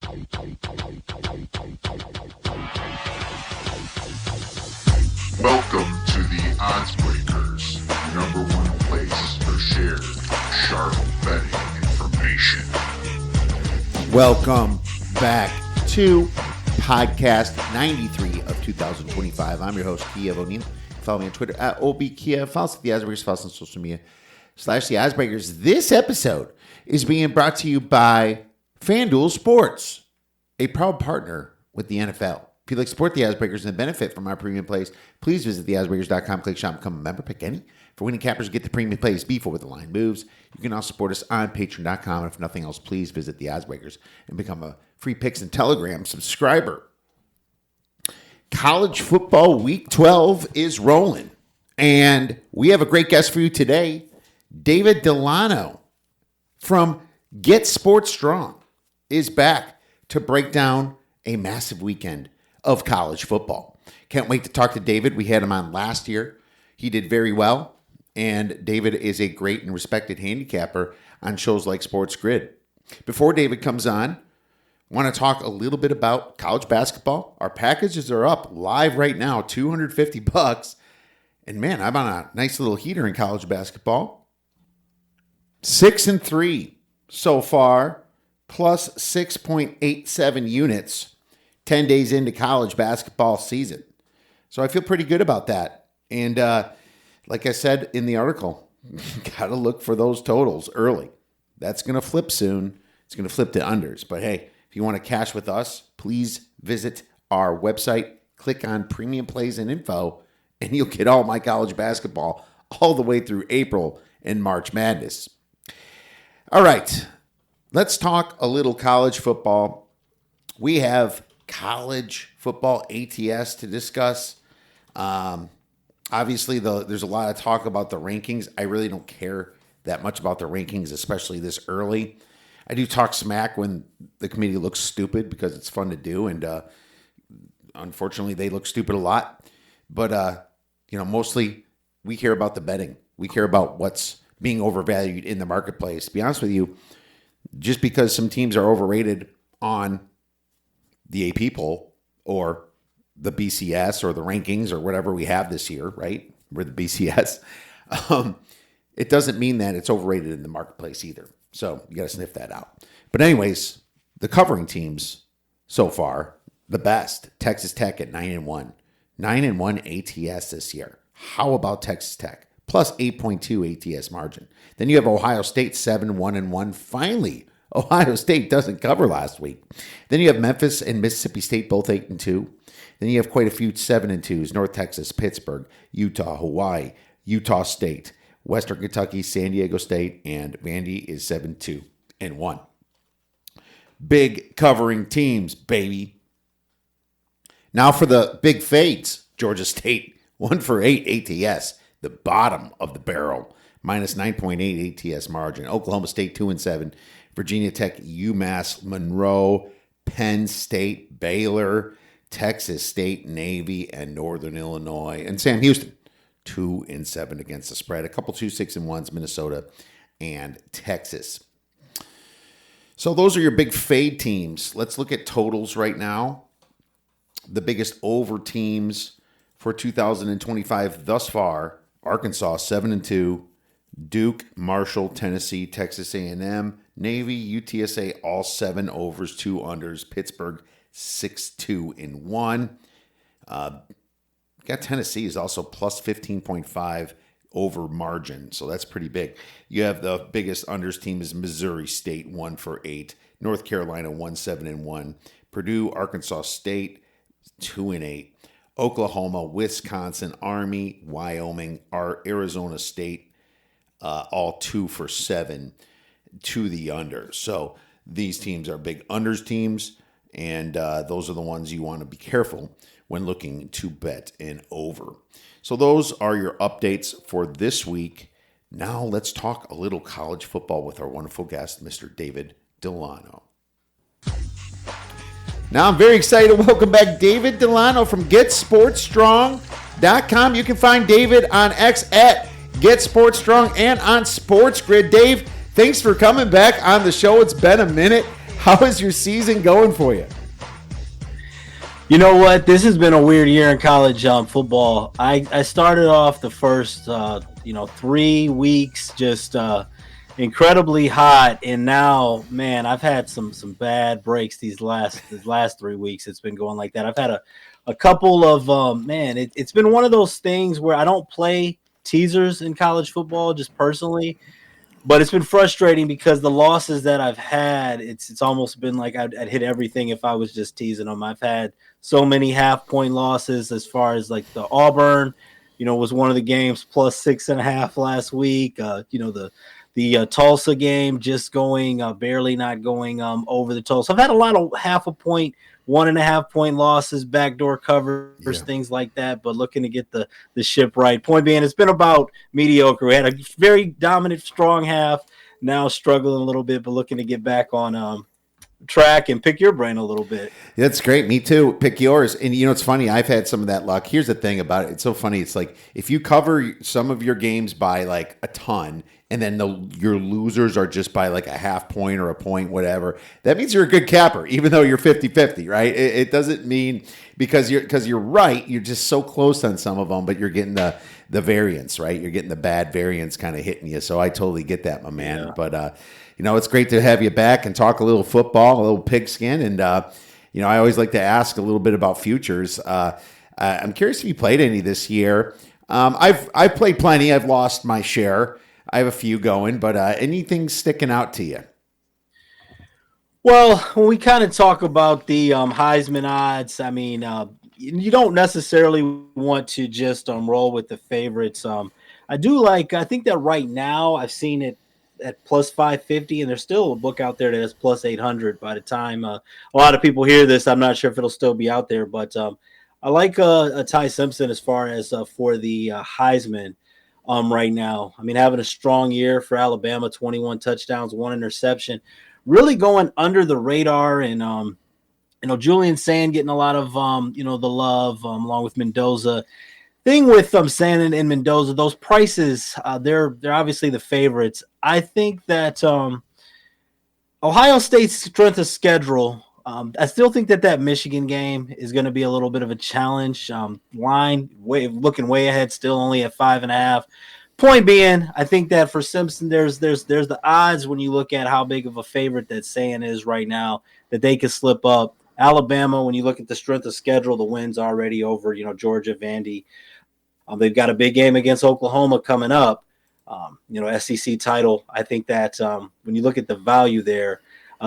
Welcome to the Odds Breakers, number one place for shared, sharp betting information. Welcome back to podcast 93 of 2025. I'm your host, Kiev O'Neill. Follow me on Twitter at OBKiev. Follow us at the Odds Breakers. Follow us on social media / the Odds Breakers. This episode is being brought to you by FanDuel Sports, a proud partner with the NFL. If you'd like to support the Odds Breakers and benefit from our premium plays, please visit theoddsbreakers.com, click shop, become a member, pick any. For winning cappers, get the premium plays before the line moves. You can also support us on patreon.com. And if nothing else, please visit the Odds Breakers and become a free picks and Telegram subscriber. College football week 12 is rolling. And we have a great guest for you today. David Delano from Get Sports Strong is back to break down a massive weekend of college football. Can't wait to talk to David. We had him on last year. He did very well, and David is a great and respected handicapper on shows like Sports Grid. Before David comes on, I want to talk a little bit about college basketball. Our packages are up live right now, $250. And man, I'm on a nice little heater in college basketball. 6-3 so far, plus 6.87 units. 10 days into college basketball season. So I feel pretty good about that. And like I said in the article, got to look for those totals early. That's going to flip soon. It's going to flip to unders. But hey, if you want to cash with us, please visit our website, click on Premium Plays and Info, and you'll get all my college basketball all the way through April and March Madness. All right, let's talk a little college football. We have college football ATS to discuss. Obviously, there's a lot of talk about the rankings. I really don't care that much about the rankings, especially this early. I do talk smack when the committee looks stupid because it's fun to do, and unfortunately, they look stupid a lot. But mostly we care about the betting. We care about what's being overvalued in the marketplace. To be honest with you, just because some teams are overrated on the AP poll or the BCS or the rankings or whatever we have this year, right? We're the BCS. It doesn't mean that it's overrated in the marketplace either. So you got to sniff that out. But anyways, the covering teams so far, the best, Texas Tech at 9-1. 9-1 ATS this year. How about Texas Tech? Plus 8.2 ATS margin. Then you have Ohio State 7-1-1. Finally, Ohio State doesn't cover last week. Then you have Memphis and Mississippi State both 8-2. Then you have quite a few 7-2s. North Texas, Pittsburgh, Utah, Hawaii, Utah State, Western Kentucky, San Diego State, and Vandy is 7-2-1. Big covering teams, baby. Now for the big fades. Georgia State, 1-8 ATS, the bottom of the barrel, minus 9.8 ATS margin. Oklahoma State, 2-7. Virginia Tech, UMass, Monroe, Penn State, Baylor, Texas State, Navy, and Northern Illinois. And Sam Houston, 2-7 against the spread. A couple 2-6-1s, Minnesota and Texas. So those are your big fade teams. Let's look at totals right now. The biggest over teams for 2025 thus far: Arkansas 7-2, Duke, Marshall, Tennessee, Texas A&M, Navy, UTSA, all 7 overs, 2 unders. Pittsburgh 6-2-1. Got Tennessee is also plus 15.5 over margin, so that's pretty big. You have the biggest unders team is Missouri State 1-8, North Carolina 1-7-1, Purdue, Arkansas State 2-8, Oklahoma, Wisconsin, Army, Wyoming, Arizona State, all 2-7 to the under. So these teams are big unders teams, and those are the ones you want to be careful when looking to bet an over. So those are your updates for this week. Now let's talk a little college football with our wonderful guest, Mr. David Delano. Now I'm very excited to welcome back David Delano from GetSportsStrong.com. You can find David on X at GetSportsStrong and on Sports Grid. Dave, thanks for coming back on the show. It's been a minute. How is your season going for you? You know what? This has been a weird year in college football. I started off the first 3 weeks just incredibly hot, and now, man, I've had some bad breaks these last 3 weeks. It's been going like that. I've had a couple of it's been one of those things where I don't play teasers in college football just personally. But it's been frustrating because the losses that I've had, it's almost been like I'd hit everything if I was just teasing them. I've had so many half-point losses as far as like the Auburn, was one of the games plus 6.5 last week. The Tulsa game just going barely not going over the total. So I've had a lot of half a point, 1.5 point losses, backdoor covers, things like that. But looking to get the ship right. Point being, it's been about mediocre. We had a very dominant, strong half. Now struggling a little bit, but looking to get back on track and pick your brain a little bit. That's great. Me too. Pick yours. And it's funny. I've had some of that luck. Here's the thing about it. It's so funny. It's like if you cover some of your games by like a ton, and then your losers are just by like a half point or a point, whatever, that means you're a good capper, even though you're 50-50, right? It doesn't mean because you're right. You're just so close on some of them, but you're getting the variance, right? You're getting the bad variance kind of hitting you. So I totally get that, my man. Yeah. But, it's great to have you back and talk a little football, a little pigskin. And, I always like to ask a little bit about futures. I'm curious if you played any this year. I've played plenty. I've lost my share. I have a few going, but anything sticking out to you? Well, when we kind of talk about the Heisman odds, I mean, you don't necessarily want to just roll with the favorites. I think that right now I've seen it at plus 550, and there's still a book out there that is plus 800 by the time a lot of people hear this. I'm not sure if it'll still be out there, but I like a Ty Simpson as far as for the Heisman right now. I mean, having a strong year for Alabama, 21 touchdowns, 1 interception, really going under the radar. And, Julian Sand getting a lot of, the love along with Mendoza. Thing with Sand and Mendoza, those prices, they're obviously the favorites. I think that Ohio State's strength of schedule, I still think that Michigan game is going to be a little bit of a challenge. Line looking way ahead, still only at 5.5. Point being, I think that for Simpson, there's the odds when you look at how big of a favorite that Sand is right now that they could slip up. Alabama, when you look at the strength of schedule, the wins already over Georgia, Vandy. They've got a big game against Oklahoma coming up. SEC title. I think that when you look at the value there.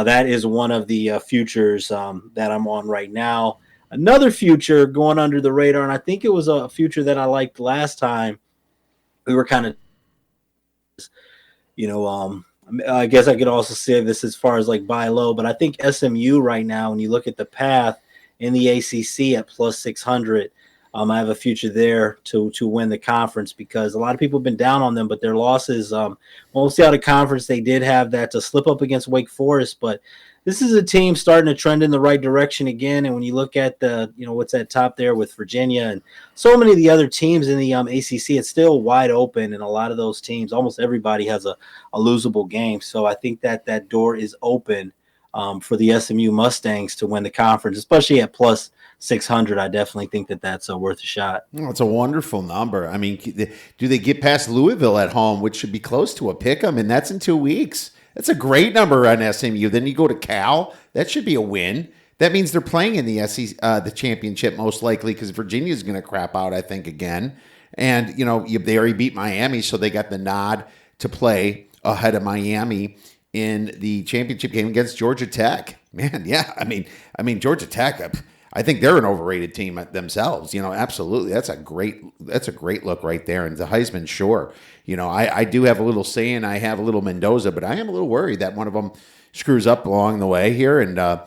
That is one of the futures that I'm on right now. Another future going under the radar, and I think it was a future that I liked last time. We were kind of, I guess I could also say this as far as like buy low, but I think SMU right now, when you look at the path in the ACC at plus 600, I have a future there to win the conference because a lot of people have been down on them, but their losses, mostly out of conference, they did have that to slip up against Wake Forest. But this is a team starting to trend in the right direction again. And when you look at the, what's at top there with Virginia and so many of the other teams in the ACC, it's still wide open. And a lot of those teams, almost everybody has a losable game. So I think that door is open for the SMU Mustangs to win the conference, especially at plus 600. I definitely think that's worth a shot. Oh, it's a wonderful number. I mean, do they get past Louisville at home, which should be close to a pick 'em, and that's in 2 weeks. That's a great number on SMU. Then you go to Cal. That should be a win. That means they're playing in the the championship most likely because Virginia's going to crap out, I think, again. And, they already beat Miami, so they got the nod to play ahead of Miami in the championship game against Georgia Tech. Man, yeah. I mean, Georgia Tech, I think they're an overrated team themselves. Absolutely. That's a great look right there. And the Heisman, sure. I do have a little say and I have a little Mendoza, but I am a little worried that one of them screws up along the way here. And I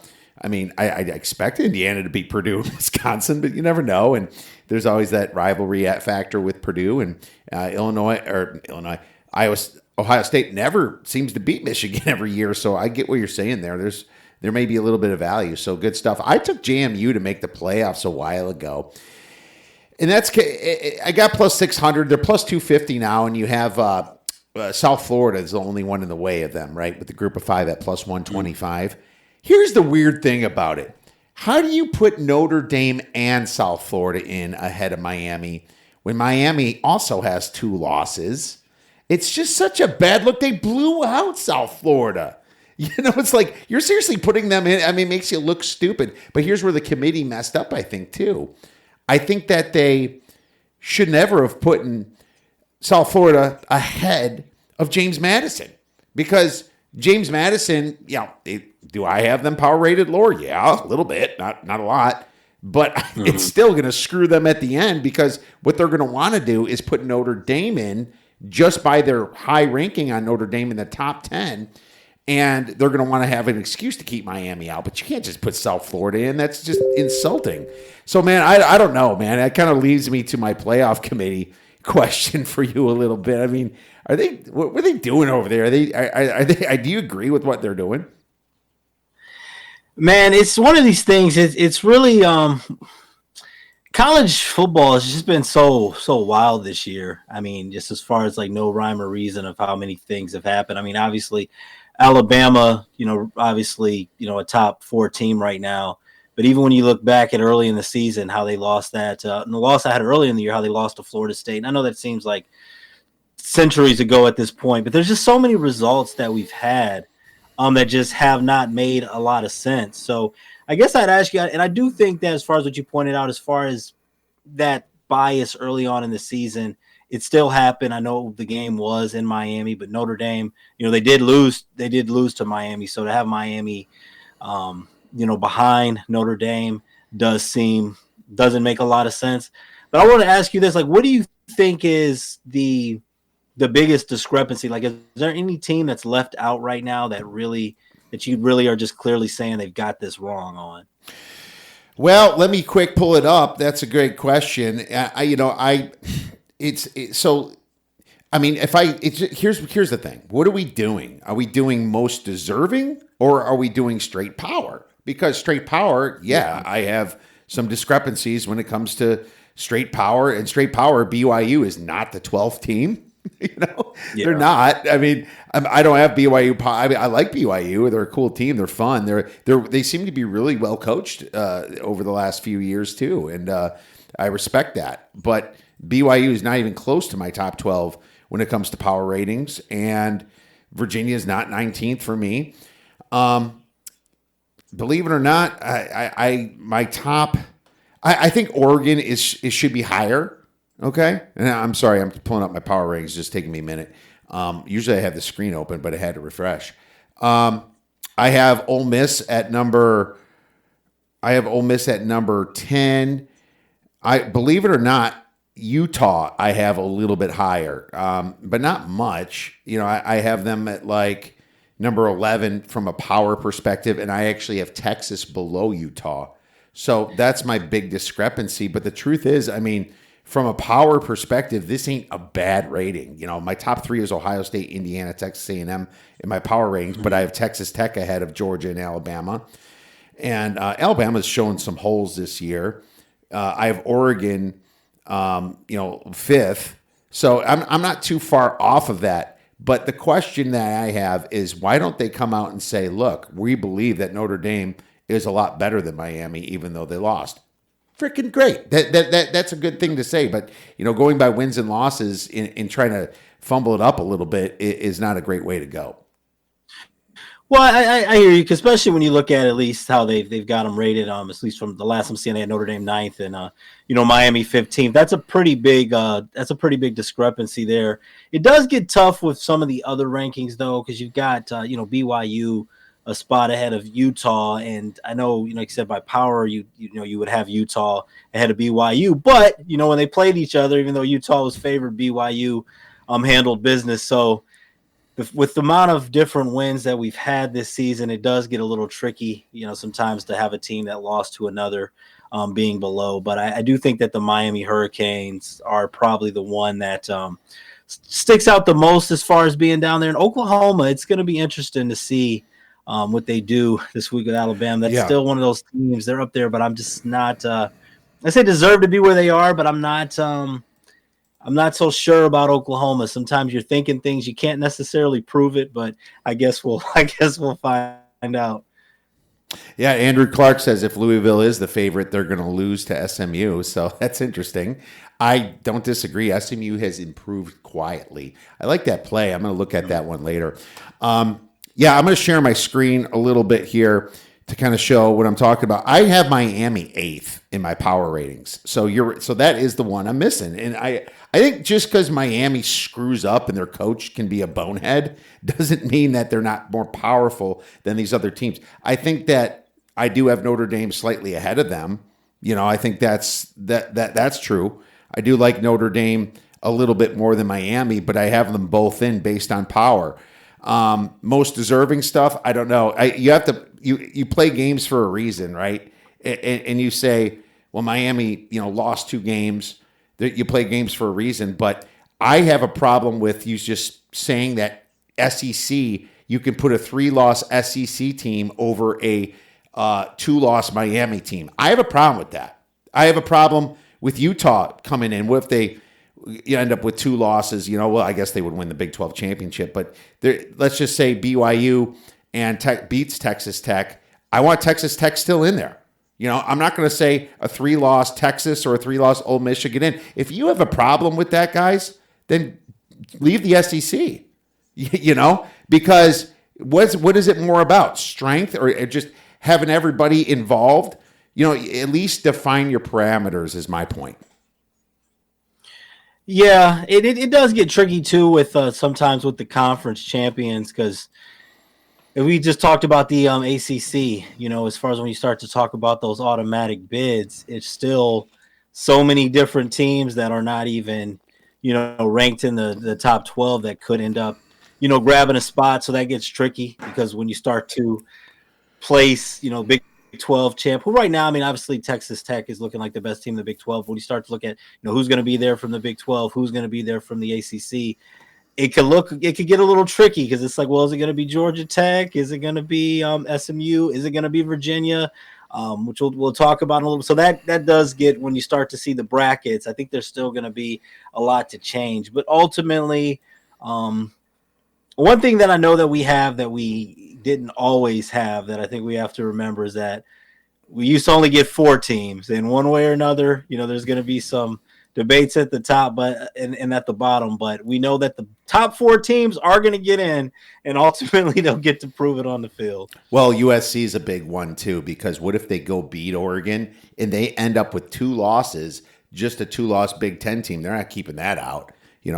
expect Indiana to beat Purdue and Wisconsin, but you never know. And there's always that rivalry factor with Purdue and Ohio State never seems to beat Michigan every year. So I get what you're saying there. There may be a little bit of value. So good stuff. I took JMU to make the playoffs a while ago. And I got plus 600. They're plus 250 now. And you have South Florida is the only one in the way of them, right? With the group of 5 at plus 125. Here's the weird thing about it. How do you put Notre Dame and South Florida in ahead of Miami when Miami also has 2 losses? It's just such a bad look. They blew out South Florida. It's like you're seriously putting them in. I mean, it makes you look stupid. But here's where the committee messed up, I think, too. I think that they should never have put in South Florida ahead of James Madison, because James Madison, do I have them power rated lower? Yeah, a little bit, not a lot, but it's still going to screw them at the end, because what they're going to want to do is put Notre Dame in just by their high ranking on Notre Dame in the top 10. And they're going to want to have an excuse to keep Miami out. But you can't just put South Florida in. That's just insulting. So, man, I don't know, man. That kind of leads me to my playoff committee question for you a little bit. I mean, what are they doing over there? Do you agree with what they're doing? Man, it's one of these things. It's really college football has just been so wild this year. I mean, just as far as like no rhyme or reason of how many things have happened. I mean, obviously Alabama, obviously, a top 4 team right now. But even when you look back at early in the season, how they lost that, and the loss I had early in the year, how they lost to Florida State. And I know that seems like centuries ago at this point, but there's just so many results that we've had that just have not made a lot of sense. So I guess I'd ask you, and I do think that as far as what you pointed out, as far as that bias early on in the season, it still happened. I know the game was in Miami, but Notre Dame, they did lose to Miami. So to have Miami, behind Notre Dame doesn't make a lot of sense. But I want to ask you this, like, what do you think is the biggest discrepancy? Like, is there any team that's left out right now that you really are just clearly saying they've got this wrong on? Well, let me quick pull it up. That's a great question. Here's the thing. What are we doing? Are we doing most deserving, or are we doing straight power? Because straight power, I have some discrepancies when it comes to straight power, and straight power, BYU is not the 12th team. They're not. I mean, I don't have BYU. I like BYU. They're a cool team. They're fun. They seem to be really well coached over the last few years too, and I respect that. But BYU is not even close to my top 12 when it comes to power ratings, and Virginia is not 19th for me. Believe it or not, I think Oregon should be higher. Okay. And I'm sorry, I'm pulling up my power ratings. It's just taking me a minute. Usually I have the screen open, but I had to refresh. I have Ole Miss at number 10. Believe it or not, Utah I have a little bit higher, but not much. I have them at like number 11 from a power perspective, and I actually have Texas below Utah. So that's my big discrepancy. But the truth is, I mean, from a power perspective, this ain't a bad rating. My top 3 is Ohio State, Indiana, Texas A&M in my power ratings, but I have Texas Tech ahead of Georgia and Alabama. And Alabama's showing some holes this year. I have Oregon, 5th. So I'm not too far off of that. But the question that I have is, why don't they come out and say, look, we believe that Notre Dame is a lot better than Miami, even though they lost? Freaking great. That's a good thing to say. But, going by wins and losses in trying to fumble it up a little bit is not a great way to go. Well, I hear you, especially when you look at least how they've got them rated. At least from the last I'm seeing, they had Notre Dame 9th and Miami 15th. That's a pretty big discrepancy there. It does get tough with some of the other rankings though, because you've got BYU a spot ahead of Utah, and I know like you said, by power you would have Utah ahead of BYU, but when they played each other, even though Utah was favored, BYU handled business. So with the amount of different wins that we've had this season, it does get a little tricky, sometimes to have a team that lost to another being below. But I do think that the Miami Hurricanes are probably the one that sticks out the most as far as being down there. In Oklahoma, it's going to be interesting to see what they do this week with Alabama. That's still one of those teams. They're up there, but I'm just not. I say deserve to be where they are, but I'm not so sure about Oklahoma. Sometimes you're thinking things, you can't necessarily prove it, but I guess we'll find out. Yeah, Andrew Clark says if Louisville is the favorite, they're going to lose to SMU. So that's interesting. I don't disagree. SMU has improved quietly. I like that play. I'm going to look at that one later. Yeah, I'm going to share my screen a little bit here to kind of show what I'm talking about. I have Miami 8th in my power ratings. So that is the one I'm missing. And I think just because Miami screws up and their coach can be a bonehead doesn't mean that they're not more powerful than these other teams. I think that I do have Notre Dame slightly ahead of them. I think that's true. I do like Notre Dame a little bit more than Miami, but I have them both in based on power. Most deserving stuff, I don't know. You play games for a reason, right? And you say, well, Miami, lost 2 games. You play games for a reason, but I have a problem with you just saying that SEC, you can put a 3-loss SEC team over a 2-loss Miami team. I have a problem with that. I have a problem with Utah coming in. What if they end up with 2 losses? Well, I guess they would win the Big 12 championship, but let's just say BYU and Tech beats Texas Tech. I want Texas Tech still in there. I'm not going to say a 3-loss Texas or a 3-loss Ole Miss should get in. If you have a problem with that, guys, then leave the SEC. Because what is it more about? Strength or just having everybody involved? At least define your parameters is my point. Yeah, it does get tricky too with sometimes with the conference champions, because if we just talked about the ACC, as far as when you start to talk about those automatic bids, it's still so many different teams that are not even, ranked in the top 12 that could end up, grabbing a spot. So that gets tricky because when you start to place, Big 12 champ, who right now, obviously Texas Tech is looking like the best team in the Big 12. When you start to look at, who's going to be there from the Big 12, who's going to be there from the ACC, it could get a little tricky because it's like, well, is it going to be Georgia Tech? Is it going to be SMU? Is it going to be Virginia? Which we'll talk about in a little. So that does get, when you start to see the brackets, I think there's still going to be a lot to change. But ultimately, one thing that I know that we have that we didn't always have that I think we have to remember is that we used to only get 4 teams, and one way or another, there's going to be some debates at the top, and at the bottom, but we know that the top 4 teams are going to get in, and ultimately they'll get to prove it on the field. Well, USC is a big one too, because what if they go beat Oregon and they end up with 2 losses, just a 2-loss Big Ten team? They're not keeping that out,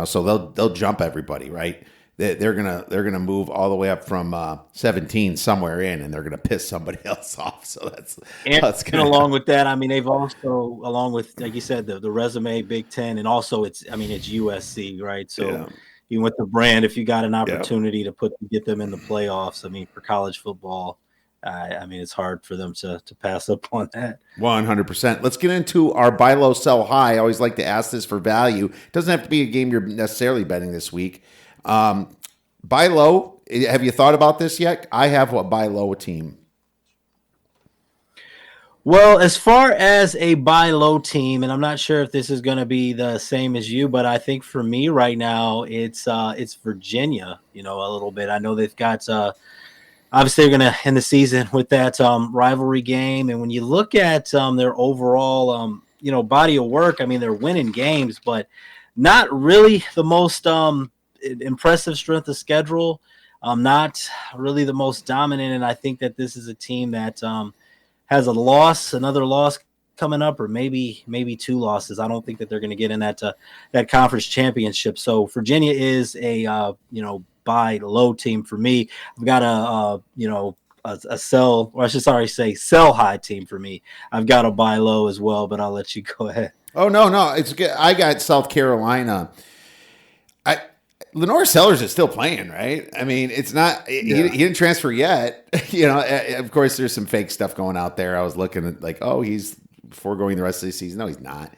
so they'll jump everybody, right? They're gonna move all the way up from 17 somewhere in, and they're gonna piss somebody else off. So that's along with that, they've also, along with, like you said, the resume Big Ten, and also it's USC, right? So even with the brand, if you got an opportunity to get them in the playoffs, for college football, it's hard for them to pass up on that. 100%. Let's get into our buy low, sell high. I always like to ask this for value. It doesn't have to be a game you're necessarily betting this week. Buy low. Have you thought about this yet? I have a buy low team. Well, as far as a buy low team, and I'm not sure if this is going to be the same as you, but I think for me right now, it's Virginia, a little bit. I know they've got, obviously they're going to end the season with that rivalry game. And when you look at their overall, body of work, they're winning games, but not really the most impressive strength of schedule, not really the most dominant. And I think that this is a team that has another loss coming up, or maybe 2 losses. I don't think that they're going to get in that conference championship. So Virginia is a buy low team for me. I've got a sell, or I should say sell high team for me. I've got a buy low as well, but I'll let you go ahead. Oh no, it's good. I got South Carolina. Lenore Sellers is still playing, right? It's not, he didn't transfer yet. Of course, there's some fake stuff going out there. I was looking at he's foregoing the rest of the season. No, he's not.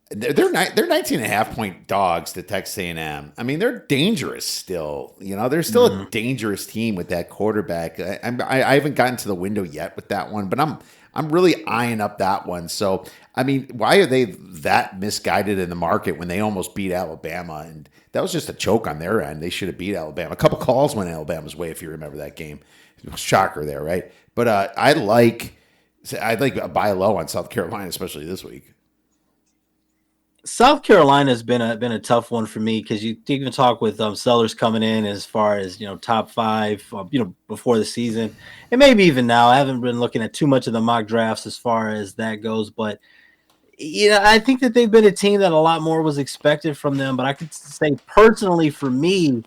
They're 19.5 point dogs to Texas A&M. They're dangerous still. They're still a dangerous team with that quarterback. I haven't gotten to the window yet with that one, but I'm I'm really eyeing up that one. So, I mean, why are they that misguided in the market when they almost beat Alabama? And that was just a choke on their end. They should have beat Alabama. A couple calls went Alabama's way, if you remember that game. Shocker there, right? But I'd like a buy low on South Carolina, especially this week. South Carolina has been a tough one for me because you even talk with sellers coming in as far as top five, before the season, and maybe even now. I haven't been looking at too much of the mock drafts as far as that goes, but I think that they've been a team that a lot more was expected from them. But I could say personally for me,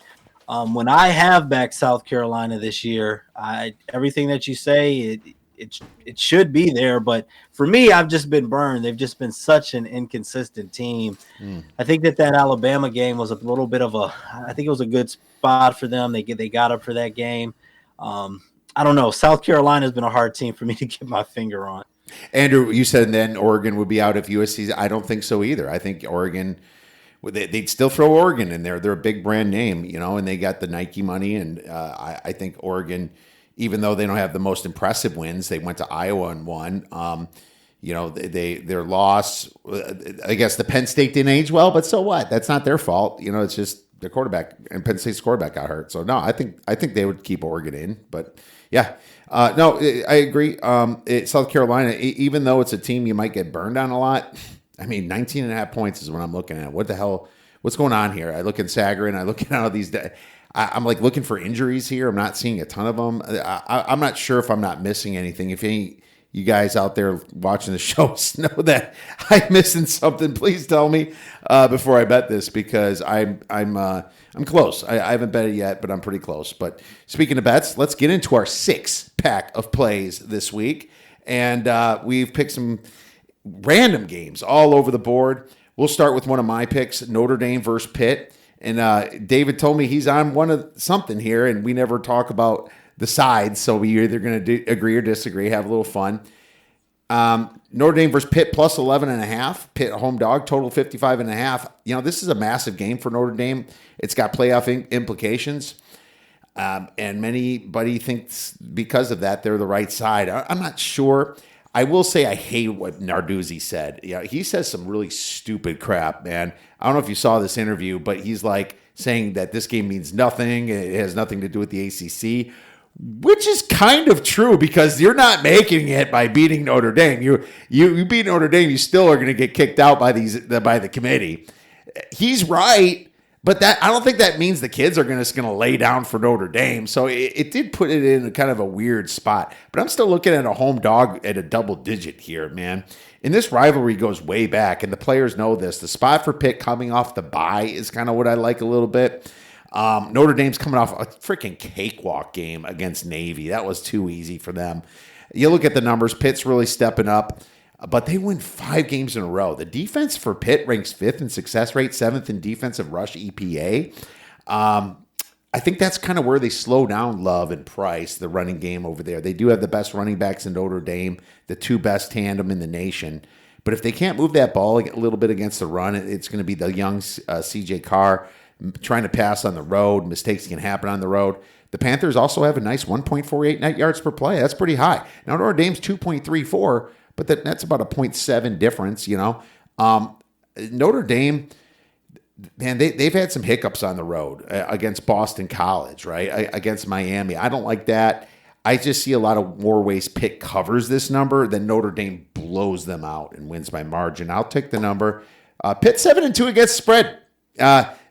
when I have backed South Carolina this year, everything that you say, it should be there. But for me, I've just been burned. They've just been such an inconsistent team. I think that Alabama game was a little bit of I think it was a good spot for them. They got up for that game. I don't know. South Carolina has been a hard team for me to get my finger on. Andrew, you said then Oregon would be out if USC's. I don't think so either. I think Oregon, they'd still throw Oregon in there. They're a big brand name, and they got the Nike money. And I think Oregon, even though they don't have the most impressive wins, they went to Iowa and won. Their loss, I guess the Penn State didn't age well, but so what? That's not their fault. It's just their quarterback, and Penn State's quarterback got hurt. So no, I think they would keep Oregon in. But yeah, no, I agree. South Carolina, even though it's a team you might get burned on a lot, I mean, 19 and a half points is what I'm looking at. What the hell? What's going on here? I look at Sagarin. I look at all these. I'm like looking for injuries here. I'm not seeing a ton of them. I'm not sure if I'm not missing anything. If any you guys out there watching the shows know that I'm missing something, please tell me before I bet this, because I'm close. I haven't bet it yet, but I'm pretty close. But speaking of bets, let's get into our 6-pack of plays this week, and we've picked some random games all over the board. We'll start with one of my picks, Notre Dame versus Pitt. And David told me he's on one of something here, and we never talk about the sides, so we're either going to agree or disagree, have a little fun. Notre Dame versus Pitt plus 11.5. Pitt home dog, total 55.5. This is a massive game for Notre Dame. It's got playoff implications. And anybody thinks because of that, they're the right side. I'm not sure. I will say I hate what Narduzzi said. He says some really stupid crap, man. I don't know if you saw this interview, but he's like saying that this game means nothing. It has nothing to do with the ACC, which is kind of true because you're not making it by beating Notre Dame. You beat Notre Dame, you still are going to get kicked out by the committee. He's right. But I don't think that means the kids are just going to lay down for Notre Dame. So it did put it in kind of a weird spot. But I'm still looking at a home dog at a double digit here, man. And this rivalry goes way back, and the players know this. The spot for Pitt coming off the bye is kind of what I like a little bit. Notre Dame's coming off a freaking cakewalk game against Navy. That was too easy for them. You look at the numbers, Pitt's really stepping up. But they win 5 games in a row. The defense for Pitt ranks 5th in success rate, 7th in defensive rush EPA. I think that's kind of where they slow down Love and Price, the running game over there. They do have the best running backs in Notre Dame, the 2 best tandem in the nation. But if they can't move that ball a little bit against the run, it's going to be the young C.J. Carr trying to pass on the road. Mistakes can happen on the road. The Panthers also have a nice 1.48 net yards per play. That's pretty high. Now, Notre Dame's 2.34. But that's about a 0.7 difference, Notre Dame, man, they've had some hiccups on the road against Boston College, right? Against Miami. I don't like that. I just see a lot of more ways Pitt covers this number than Notre Dame blows them out and wins by margin. I'll take the number. Pitt 7-2 against spread.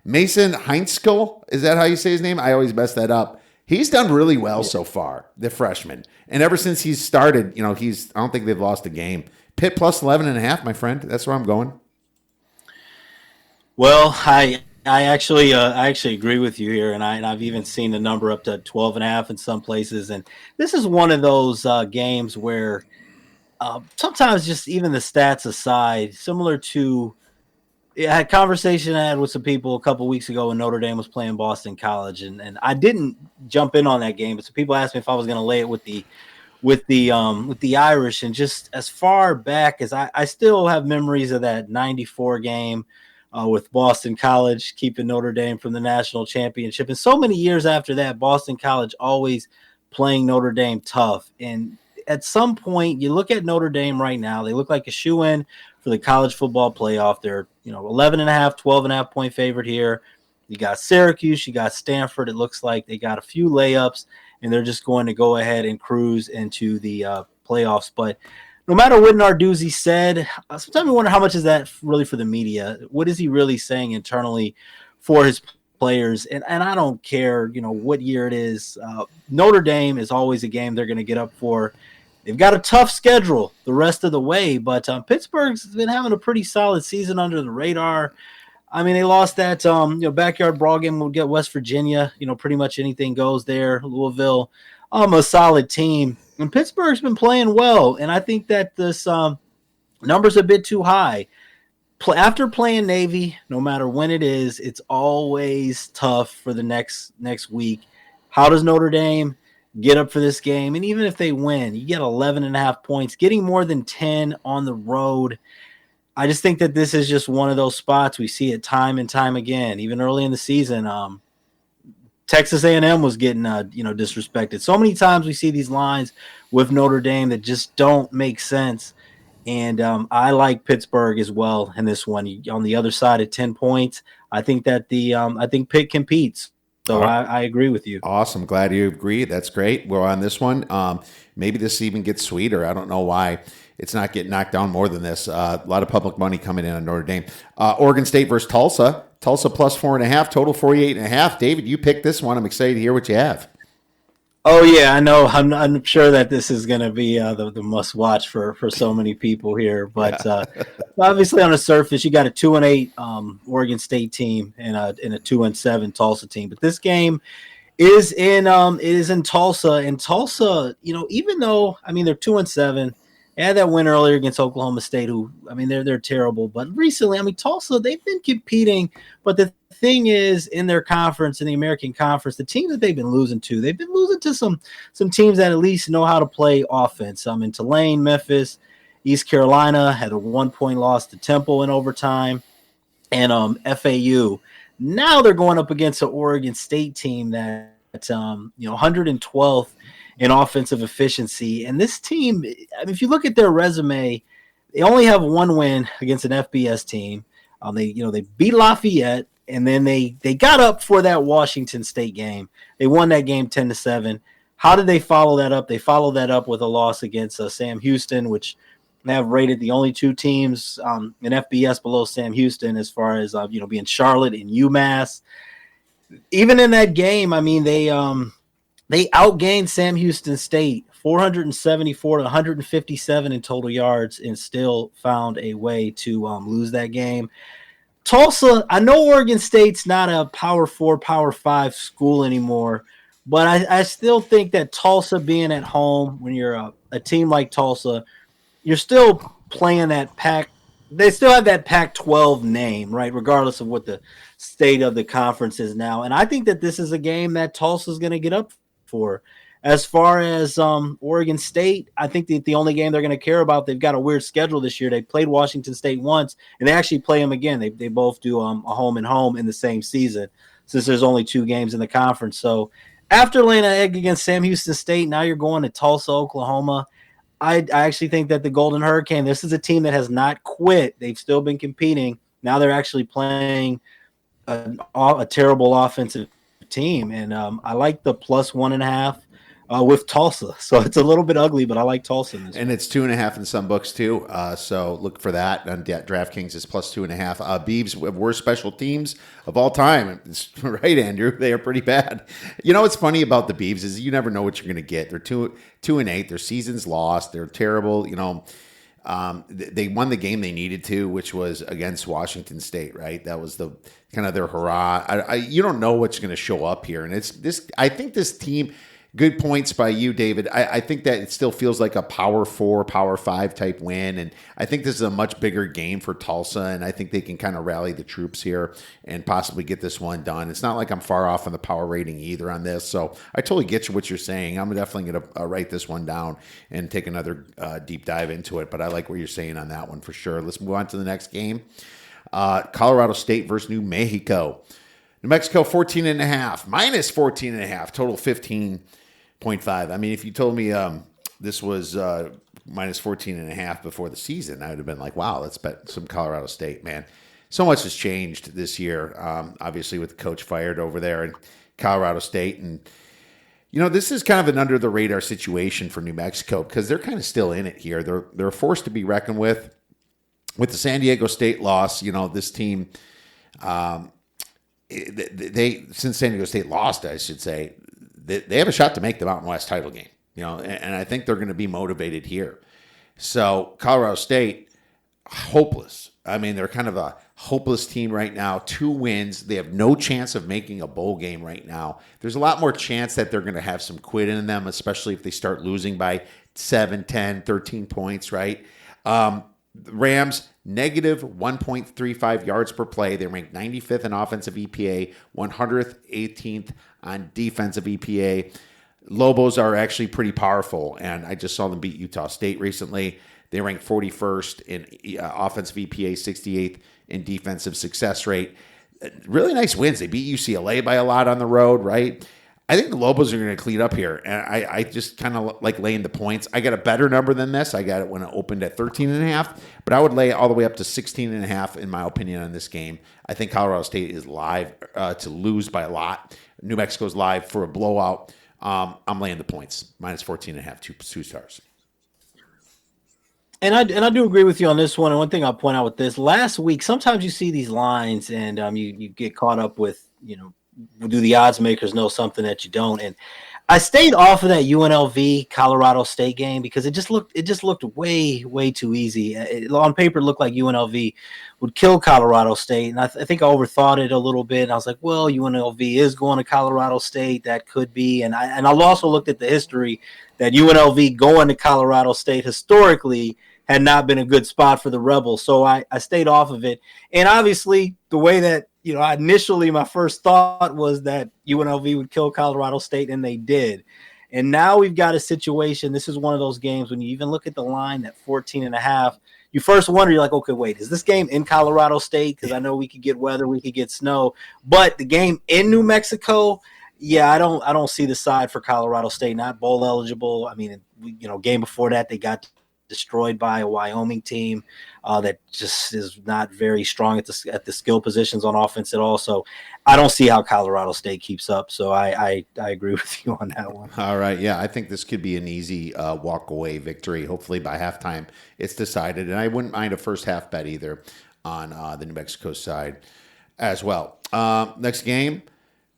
Mason Heinzkel, is that how you say his name? I always mess that up. He's done really well so far, the freshman. And ever since he's started, I don't think they've lost a game. Pitt plus 11.5, my friend. That's where I'm going. Well, I actually agree with you here, and I've even seen the number up to 12.5 in some places. And this is one of those games where sometimes just even the stats aside, similar to I had a conversation I had with some people a couple weeks ago when Notre Dame was playing Boston College, and I didn't jump in on that game, but some people asked me if I was going to lay it with the Irish, and just as far back as I still have memories of that 94 game with Boston College keeping Notre Dame from the national championship, and so many years after that, Boston College always playing Notre Dame tough, and at some point you look at Notre Dame right now, they look like a shoe-in for the college football playoff. They're, 11.5, 12.5 point favorite here. You got Syracuse, you got Stanford. It looks like they got a few layups, and they're just going to go ahead and cruise into the playoffs. But no matter what Narduzzi said, sometimes I wonder how much is that really for the media. What is he really saying internally for his players? And I don't care, what year it is. Notre Dame is always a game they're going to get up for. They've got a tough schedule the rest of the way, but Pittsburgh's been having a pretty solid season under the radar. I mean, they lost that backyard brawl game. We'll get West Virginia. Pretty much anything goes there. Louisville, a solid team. And Pittsburgh's been playing well, and I think that this number's a bit too high. After playing Navy, no matter when it is, it's always tough for the next week. How does Notre Dame get up for this game? And even if they win, you get 11.5 points. Getting more than 10 on the road, I just think that this is just one of those spots we see it time and time again. Even early in the season, Texas A&M was getting disrespected. So many times we see these lines with Notre Dame that just don't make sense. And I like Pittsburgh as well in this one. On the other side at 10 points, I think that I think Pitt competes. So I agree with you. Awesome. Glad you agree. That's great. We're on this one. Maybe this even gets sweeter. I don't know why it's not getting knocked down more than this. A lot of public money coming in on Notre Dame. Oregon State versus Tulsa. Tulsa plus 4.5, total 48.5. David, you picked this one. I'm excited to hear what you have. Oh yeah, I know. I'm sure that this is going to be the must watch for so many people here. But obviously, on the surface, you got a 2-8 Oregon State team and a 2-7 Tulsa team. But this game is in Tulsa, and Tulsa, even though they're 2-7. They had that win earlier against Oklahoma State, who, they're terrible. But recently, Tulsa, they've been competing. But the thing is, in their conference, in the American Conference, the teams that they've been losing to some teams that at least know how to play offense. In Tulane, Memphis, East Carolina had a 1-point loss to Temple in overtime, and FAU. Now they're going up against an Oregon State team that 112th in offensive efficiency. And this team, if you look at their resume, they only have one win against an FBS team. They beat Lafayette, and then they got up for that Washington State game. They won that game 10-7. How did they follow that up? They followed that up with a loss against Sam Houston, which they have rated the only two teams in FBS below Sam Houston as far as being Charlotte and UMass. Even in that game, they outgained Sam Houston State 474 to 157 in total yards and still found a way to lose that game. Tulsa, I know Oregon State's not a Power 4, Power 5 school anymore, but I still think that Tulsa being at home, when you're a team like Tulsa, you're still playing that Pac. They still have that Pac-12 name, right, regardless of what the state of the conference is now. And I think that this is a game that Tulsa's going to get up for. As far as Oregon State, I think that the only game they're going to care about, they've got a weird schedule this year. They played Washington State once, and they actually play them again. They both do a home and home in the same season, since there's only 2 games in the conference. So after laying an egg against Sam Houston State, now you're going to Tulsa, Oklahoma. I actually think that the Golden Hurricane, this is a team that has not quit. They've still been competing. Now they're actually playing a terrible offensive team, and I like the plus 1.5 with Tulsa. So it's a little bit ugly, but I like Tulsa in this and one. It's 2.5 in some books too. So look for that on DraftKings. Is plus 2.5. Beavs, worst special teams of all time. It's right, Andrew. They are pretty bad. What's funny about the Beavs is you never know what you're going to get. They're 2-8. Their season's lost. They're terrible. They won the game they needed to, which was against Washington State, right? That was the kind of their hurrah. You don't know what's going to show up here, and it's this. I think this team. Good points by you, David. I think that it still feels like a Power 4, Power 5 type win, and I think this is a much bigger game for Tulsa, and I think they can kind of rally the troops here and possibly get this one done. It's not like I'm far off on the power rating either on this, so I totally get what you're saying. I'm definitely going to write this one down and take another deep dive into it, but I like what you're saying on that one for sure. Let's move on to the next game. Colorado State versus New Mexico. New Mexico 14.5, minus 14.5, total 15.5. If you told me this was minus 14.5 before the season, I would have been like, wow, let's bet some Colorado State, man. So much has changed this year, obviously with the coach fired over there in Colorado State. And, this is kind of an under the radar situation for New Mexico because they're kind of still in it here. They're a force to be reckoned with. With the San Diego State loss, this team, since San Diego State lost, I should say, they have a shot to make the Mountain West title game, and I think they're going to be motivated here. So Colorado State, hopeless. I mean, they're kind of a hopeless team right now. 2 wins. They have no chance of making a bowl game right now. There's a lot more chance that they're going to have some quit in them, especially if they start losing by 7, 10, 13 points, right? Rams, negative 1.35 yards per play. They ranked 95th in offensive EPA, 118th on defensive EPA. Lobos are actually pretty powerful, and I just saw them beat Utah State recently. They ranked 41st in offensive EPA, 68th in defensive success rate. Really nice wins. They beat UCLA by a lot on the road, right? I think the Lobos are going to clean up here, and I just kind of like laying the points. I got a better number than this. I got it when it opened at 13.5, but I would lay it all the way up to 16.5 in my opinion on this game. I think Colorado State is live to lose by a lot. New Mexico's live for a blowout. I'm laying the points, minus 14.5, two stars. And I do agree with you on this one. And one thing I'll point out with this, last week, sometimes you see these lines and you get caught up with, do the odds makers know something that you don't? And I stayed off of that UNLV Colorado State game because it just looked way too easy. On paper, it looked like UNLV would kill Colorado State, and I think I overthought it a little bit. And I was like, well, UNLV is going to Colorado State. That could be. And I also looked at the history that UNLV going to Colorado State historically had not been a good spot for the Rebels. So I stayed off of it. And obviously the way that, initially my first thought was that UNLV would kill Colorado State, and they did. And now we've got a situation. This is one of those games when you even look at the line at 14.5, you first wonder, you're like, okay, wait, is this game in Colorado State? Because I know we could get weather, we could get snow, but the game in New Mexico, yeah, I don't see the side for Colorado State, not bowl eligible. I mean, game before that, they got destroyed by a Wyoming team that just is not very strong at the skill positions on offense at all. So I don't see how Colorado State keeps up. So I agree with you on that one. All right. Yeah, I think this could be an easy walk-away victory. Hopefully by halftime it's decided. And I wouldn't mind a first half bet either on the New Mexico side as well. Next game,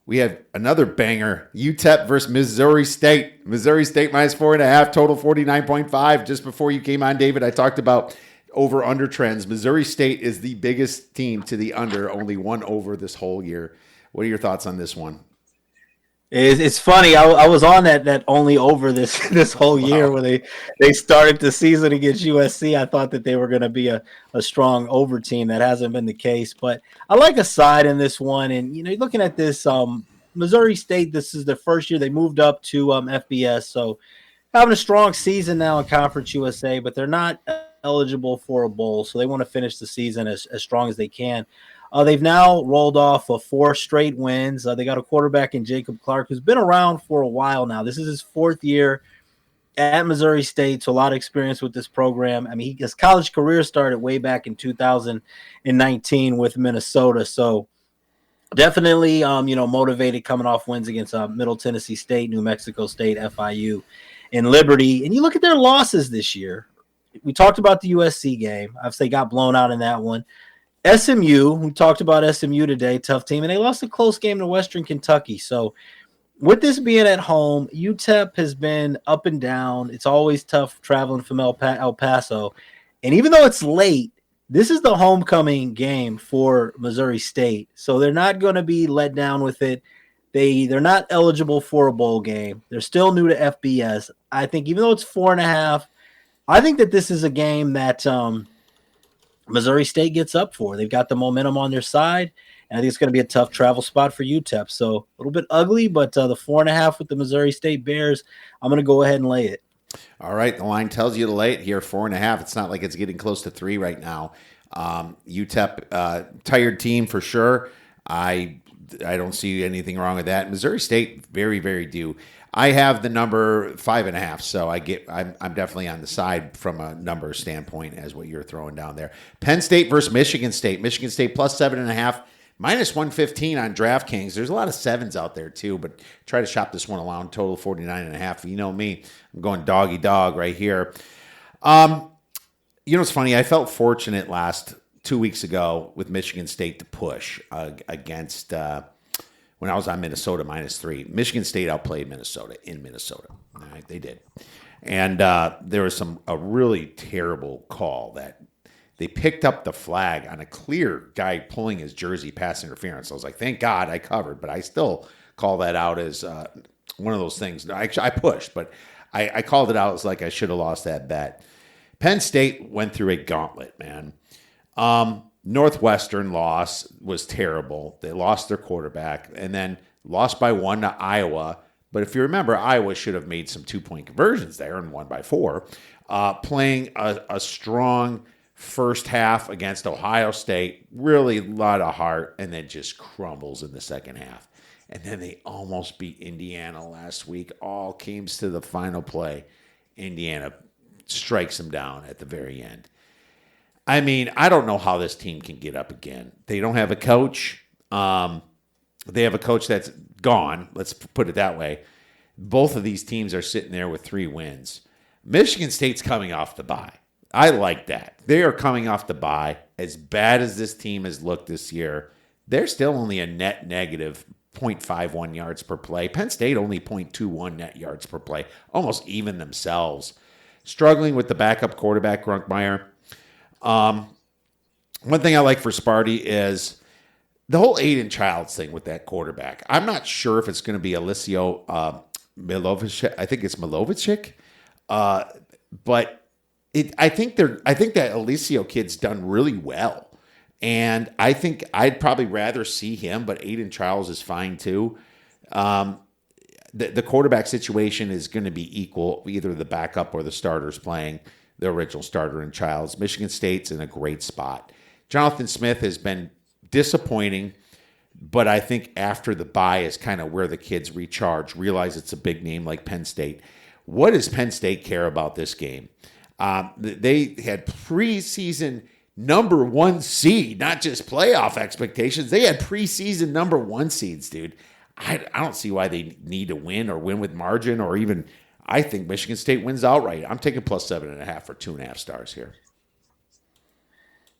we have another banger, UTEP versus Missouri State. Missouri State minus 4.5, total 49.5. Just before you came on, David, I talked about over-under trends. Missouri State is the biggest team to the under, only one over this whole year. What are your thoughts on this one? It's funny. I was on that only over this whole year when they started the season against USC. I thought that they were going to be a strong over team. That hasn't been the case, but I like a side in this one. And looking at this, Missouri State, this is the first year they moved up to FBS, so having a strong season now in Conference USA, but they're not eligible for a bowl, so they want to finish the season as strong as they can. They've now rolled off 4 straight wins. They got a quarterback in Jacob Clark, who's been around for a while now. This is his 4th year at Missouri State, so a lot of experience with this program. I mean, his college career started way back in 2019 with Minnesota, so definitely, motivated coming off wins against Middle Tennessee State, New Mexico State, FIU, and Liberty. And you look at their losses this year. We talked about the USC game. Obviously, got blown out in that one. SMU, we talked about SMU today, tough team, and they lost a close game to Western Kentucky. So with this being at home, UTEP has been up and down. It's always tough traveling from El Paso. And even though it's late, this is the homecoming game for Missouri State. So they're not going to be let down with it. They're not eligible for a bowl game. They're still new to FBS. I think even though it's 4.5, I think that this is a game that Missouri State gets up for. They've got the momentum on their side, and I think it's going to be a tough travel spot for UTEP. So a little bit ugly, but the 4.5 with the Missouri State Bears, I'm going to go ahead and lay it. All right, the line tells you to lay it here, 4.5. It's not like it's getting close to 3 right now. UTEP, tired team for sure. I don't see anything wrong with that. Missouri State, very, very due. I have the number 5.5, so I'm definitely on the side from a number standpoint as what you're throwing down there. Penn State versus Michigan State. Michigan State plus 7.5, minus 115 on DraftKings. There's a lot of sevens out there too, but try to shop this one around. Total 49.5. You know me, I'm going doggy dog right here. You know, it's funny. I felt fortunate last 2 weeks ago with Michigan State to push against when I was on Minnesota -3. Michigan State outplayed Minnesota in Minnesota. All right, they did. And there was a really terrible call that they picked up the flag on a clear guy pulling his jersey pass interference. I was like, thank God I covered, but I still call that out as one of those things. Actually, I pushed, but I called it out as like I should have lost that bet. Penn State went through a gauntlet, man. Northwestern loss was terrible. They lost their quarterback and then lost by 1 to Iowa. But if you remember, Iowa should have made some 2-point conversions there and won by 4. Playing a strong first half against Ohio State, really a lot of heart, and then just crumbles in the second half. And then they almost beat Indiana last week. All came to the final play. Indiana strikes them down at the very end. I mean, I don't know how this team can get up again. They don't have a coach. They have a coach that's gone. Let's put it that way. Both of these teams are sitting there with 3 wins. Michigan State's coming off the bye. I like that. They are coming off the bye. As bad as this team has looked this year, they're still only a net negative 0.51 yards per play. Penn State only 0.21 net yards per play. Almost even themselves. Struggling with the backup quarterback, Grunkmeyer. One thing I like for Sparty is the whole Aiden Childs thing with that quarterback. I'm not sure if it's going to be Alessio Milovic. I think it's Milovic. But I think that Alessio kid's done really well. And I think I'd probably rather see him, but Aiden Childs is fine too. The quarterback situation is going to be equal, either the backup or the starters playing the original starter in Childs. Michigan State's in a great spot. Jonathan Smith has been disappointing, but I think after the bye is kind of where the kids recharge, realize it's a big name like Penn State. What does Penn State care about this game? They had preseason number 1 seed, not just playoff expectations. They had preseason number 1 seeds, dude. I don't see why they need to win or win with margin or even. I think Michigan State wins outright. I'm taking plus 7.5 for 2.5 stars here.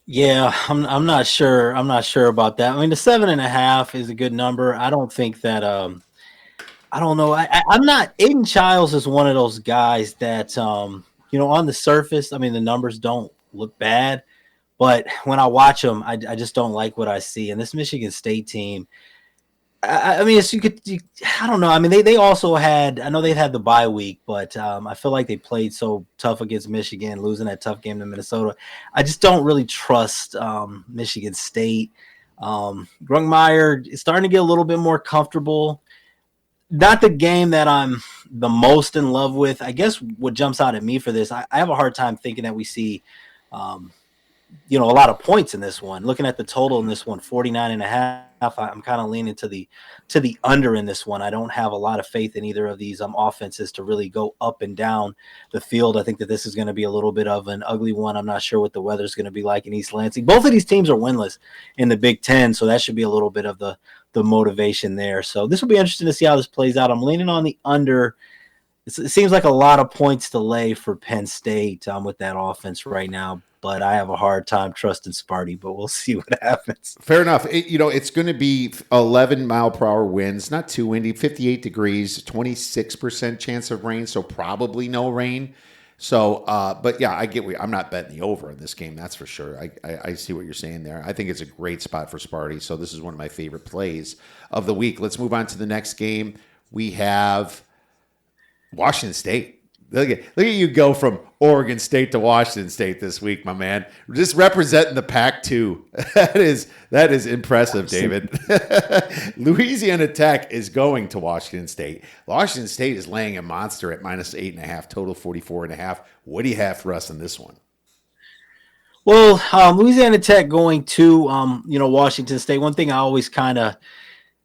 Yeah, I'm not sure. I'm not sure about that. I mean, the 7.5 is a good number. I don't think that. I don't know. I'm not. Aiden Childs is one of those guys that on the surface, I mean, the numbers don't look bad, but when I watch them, I just don't like what I see. And this Michigan State team. I mean, I don't know. I mean, they also had. I know they've had the bye week, but I feel like they played so tough against Michigan, losing that tough game to Minnesota. I just don't really trust Michigan State. Grunkmeyer is starting to get a little bit more comfortable. Not the game that I'm the most in love with. I guess what jumps out at me for this, I have a hard time thinking that we see, a lot of points in this one. Looking at the total in this one, 49.5. I'm kind of leaning to the under in this one. I don't have a lot of faith in either of these offenses to really go up and down the field. I think that this is going to be a little bit of an ugly one. I'm not sure what the weather's going to be like in East Lansing. Both of these teams are winless in the Big Ten, so that should be a little bit of the motivation there. So this will be interesting to see how this plays out. I'm leaning on the under. It seems like a lot of points to lay for Penn State with that offense right now. But I have a hard time trusting Sparty, but we'll see what happens. Fair enough. It's going to be 11 mile per hour winds, not too windy, 58 degrees, 26% chance of rain, so probably no rain. So, but yeah, I get I'm not betting the over in this game, that's for sure. I see what you're saying there. I think it's a great spot for Sparty, so this is one of my favorite plays of the week. Let's move on to the next game. We have Washington State. Look at you go from Oregon State to Washington State this week, my man. Just representing the Pac-2. That is impressive, David. Louisiana Tech is going to Washington State. Washington State is laying a monster at minus 8.5, total 44.5. What do you have for us in this one? Well, Louisiana Tech going to Washington State. One thing I always kind of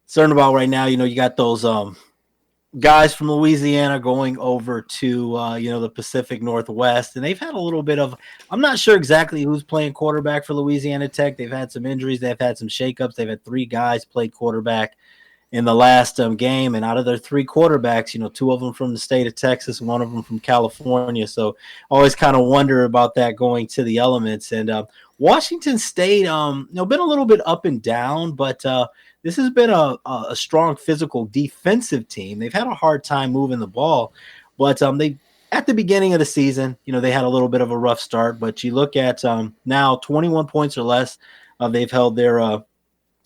concerned about right now, you got those guys from Louisiana going over to the Pacific Northwest, and they've had a little bit of. I'm not sure exactly who's playing quarterback for Louisiana Tech. They've had some injuries. They've had some shakeups. They've had 3 guys play quarterback in the last game, and out of their 3 quarterbacks, 2 of them from the state of Texas, 1 of them from California. So always kind of wonder about that going to the elements. And Washington State, been a little bit up and down, but this has been a strong physical defensive team. They've had a hard time moving the ball, but they at the beginning of the season, they had a little bit of a rough start. But you look at now 21 points or less, they've held their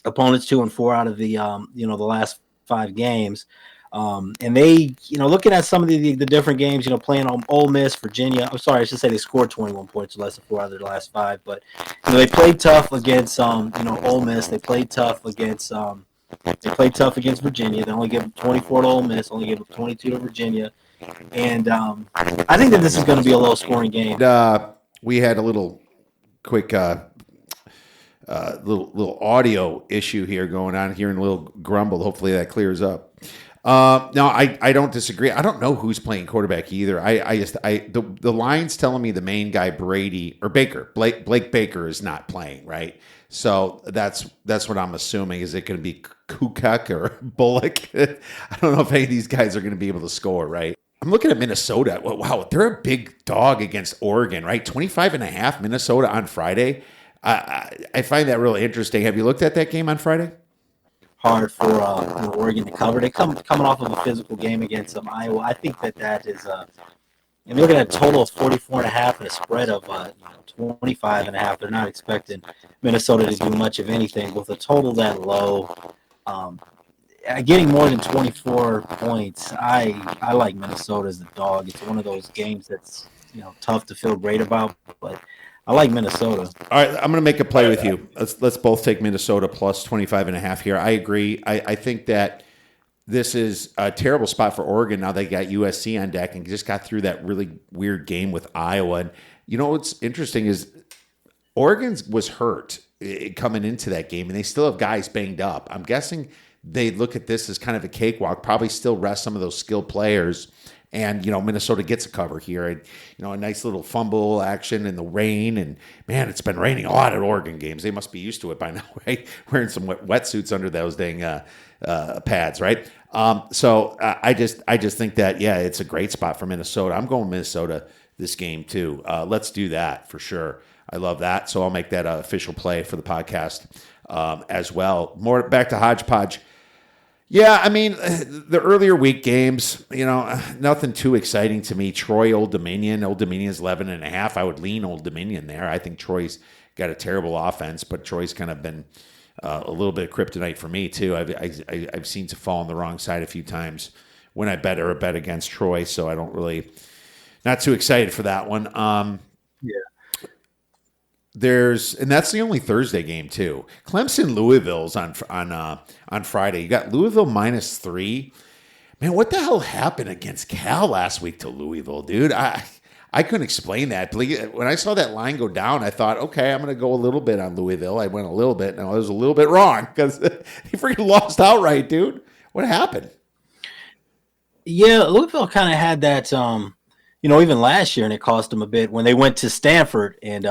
opponents 2-4 out of the the last 5 games. And they, looking at some of the different games, playing on Ole Miss, Virginia. I'm sorry, I should say they scored 21 points or less in 4 out of their last 5. But they played tough against Ole Miss. They played tough against Virginia. They only gave up 24 to Ole Miss. Only gave up 22 to Virginia. And I think that this is going to be a low scoring game. We had a little quick. Little audio issue here going on, hearing a little grumble. Hopefully that clears up. No, I don't disagree. I don't know who's playing quarterback either. The line's telling me the main guy Blake Baker is not playing, right? So that's what I'm assuming. Is it going to be Kukuk or Bullock? I don't know if any of these guys are going to be able to score, right? I'm looking at Minnesota. Wow, they're a big dog against Oregon, right? 25.5 Minnesota on Friday. I find that really interesting. Have you looked at that game on Friday? Hard for Oregon to cover. They coming off of a physical game against Iowa. I think that is. And looking at a total of 44.5 and a spread of 25.5. They're not expecting Minnesota to do much of anything with a total that low. Getting more than 24 points, I like Minnesota as the dog. It's one of those games that's tough to feel great about, but I like Minnesota. All right, I'm going to make a play with you. Let's both take Minnesota plus 25.5 here. I agree. I think that this is a terrible spot for Oregon. Now they got USC on deck and just got through that really weird game with Iowa. And what's interesting is Oregon was hurt coming into that game, and they still have guys banged up. I'm guessing they look at this as kind of a cakewalk, probably still rest some of those skilled players. And, Minnesota gets a cover here. And, a nice little fumble action in the rain. And, man, it's been raining a lot at Oregon games. They must be used to it by now, right? Wearing some wetsuits under those dang pads, right? So I just think that, yeah, it's a great spot for Minnesota. I'm going Minnesota this game, too. Let's do that for sure. I love that. So I'll make that an official play for the podcast as well. More back to Hodgepodge. Yeah, I mean, the earlier week games, nothing too exciting to me. Troy, Old Dominion. Old Dominion's 11.5. I would lean Old Dominion there. I think Troy's got a terrible offense, but Troy's kind of been a little bit of kryptonite for me, too. I've seen to fall on the wrong side a few times when I bet against Troy, so I don't really, not too excited for that one. Yeah. And that's the only Thursday game too. Clemson Louisville's on Friday. You got Louisville -3. Man, what the hell happened against Cal last week to Louisville, dude? I couldn't explain that. When I saw that line go down, I thought, okay, I'm going to go a little bit on Louisville. I went a little bit. No, I was a little bit wrong because they freaking lost outright, dude. What happened? Yeah, Louisville kind of had that, even last year, and it cost them a bit when they went to Stanford and,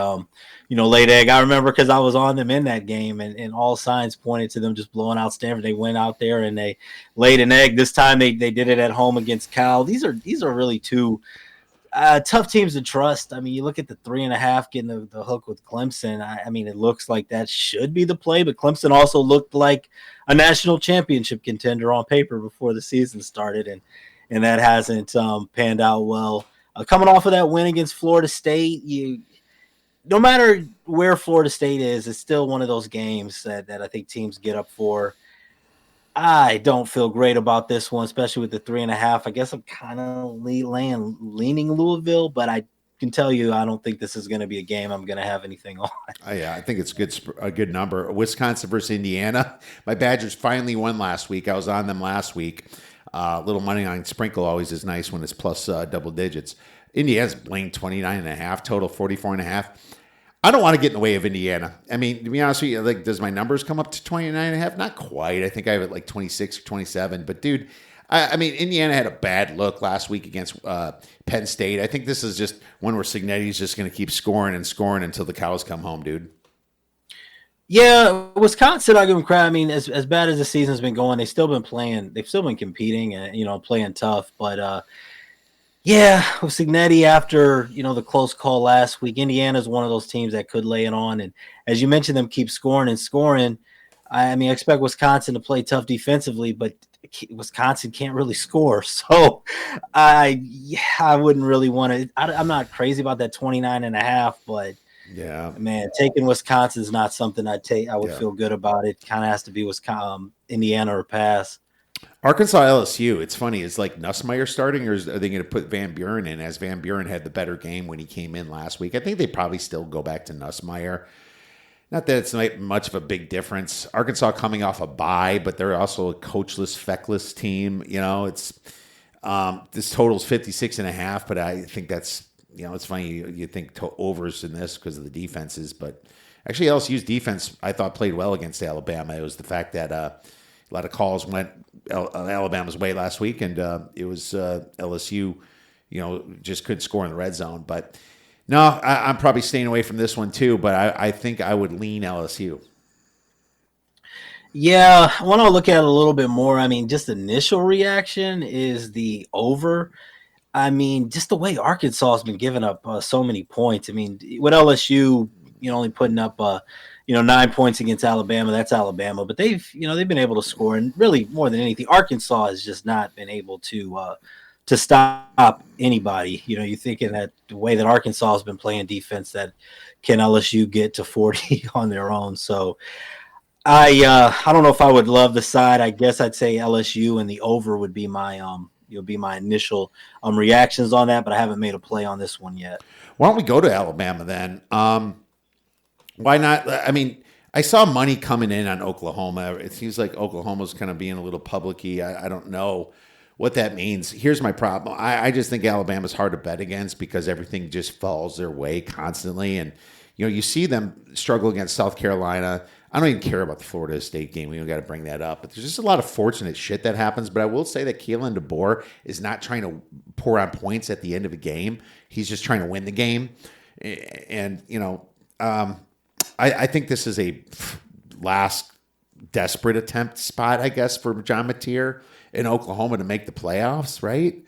laid egg. I remember because I was on them in that game, and all signs pointed to them just blowing out Stanford. They went out there and they laid an egg. This time they did it at home against Cal. These are really 2 tough teams to trust. I mean, you look at the 3.5 getting the hook with Clemson. I mean, it looks like that should be the play, but Clemson also looked like a national championship contender on paper before the season started, and that hasn't panned out well. Coming off of that win against Florida State, no matter where Florida State is, it's still one of those games that I think teams get up for. I don't feel great about this one, especially with the 3.5. I guess I'm kind of leaning Louisville, but I can tell you I don't think this is going to be a game I'm going to have anything on. Yeah, I think it's a good number. Wisconsin versus Indiana. My Badgers finally won last week. I was on them last week. Little money on sprinkle always is nice when it's plus double digits. Indiana's blamed 29.5, total 44.5. I don't want to get in the way of Indiana. I mean, to be honest with you, does my numbers come up to 29.5? Not quite. I think I have it 26 or 27. But dude, I mean, Indiana had a bad look last week against Penn State. I think this is just one where Signetti's just going to keep scoring and scoring until the cows come home, dude. Yeah, Wisconsin, I give them credit. I mean, as bad as the season's been going, they've still been playing. They've still been competing and playing tough. But yeah, with Signetti after the close call last week, Indiana's one of those teams that could lay it on. And as you mentioned, them keep scoring and scoring. I mean, I expect Wisconsin to play tough defensively, but Wisconsin can't really score. So I wouldn't really want to. I'm not crazy about that 29.5, but. Yeah, Man, taking Wisconsin is not something I'd take. I would feel good about it. Kind of has to be Wisconsin, Indiana, or pass. Arkansas LSU. It's funny. Is like Nussmeier starting, or are they going to put Van Buren in? As Van Buren had the better game when he came in last week, I think they probably still go back to Nussmeier. Not that it's not much of a big difference. Arkansas coming off a bye, but they're also a coachless, feckless team. It's this total's 56.5, but I think that's. It's funny you think overs in this because of the defenses, but actually LSU's defense I thought played well against Alabama. It was the fact that a lot of calls went Alabama's way last week, and it was LSU, just couldn't score in the red zone. But no, I'm probably staying away from this one too. But I think I would lean LSU. Yeah, I want to look at it a little bit more. I mean, just initial reaction is the over. I mean, just the way Arkansas has been giving up so many points. I mean, with LSU, only putting up, 9 points against Alabama. That's Alabama, but they've been able to score, and really more than anything, Arkansas has just not been able to stop anybody. You're thinking that the way that Arkansas has been playing defense, that can LSU get to 40 on their own? So I don't know if I would love the side. I guess I'd say LSU, and the over would be my my initial reactions on that, but I haven't made a play on this one yet. Why don't we go to Alabama then? Why not? I mean, I saw money coming in on Oklahoma. It seems like Oklahoma's kind of being a little public-y. I don't know what that means. Here's my problem. I just think Alabama's hard to bet against because everything just falls their way constantly. And, you see them struggle against South Carolina. I don't even care about the Florida State game. We don't got to bring that up. But there's just a lot of fortunate shit that happens. But I will say that Kalen DeBoer is not trying to pour on points at the end of a game. He's just trying to win the game. And, I think this is a last desperate attempt spot, I guess, for John Mateer in Oklahoma to make the playoffs, right?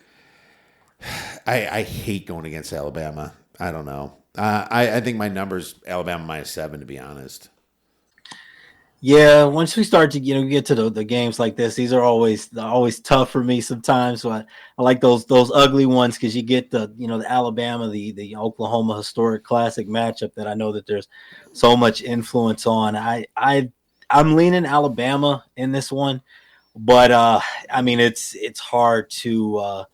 I hate going against Alabama. I don't know. I think my number's Alabama -7, to be honest. Yeah, once we start to get to the games like this, these are always tough for me sometimes. So I like those ugly ones because you get the Alabama, the Oklahoma historic classic matchup that I know that there's so much influence on. I'm leaning Alabama in this one, but I mean it's hard to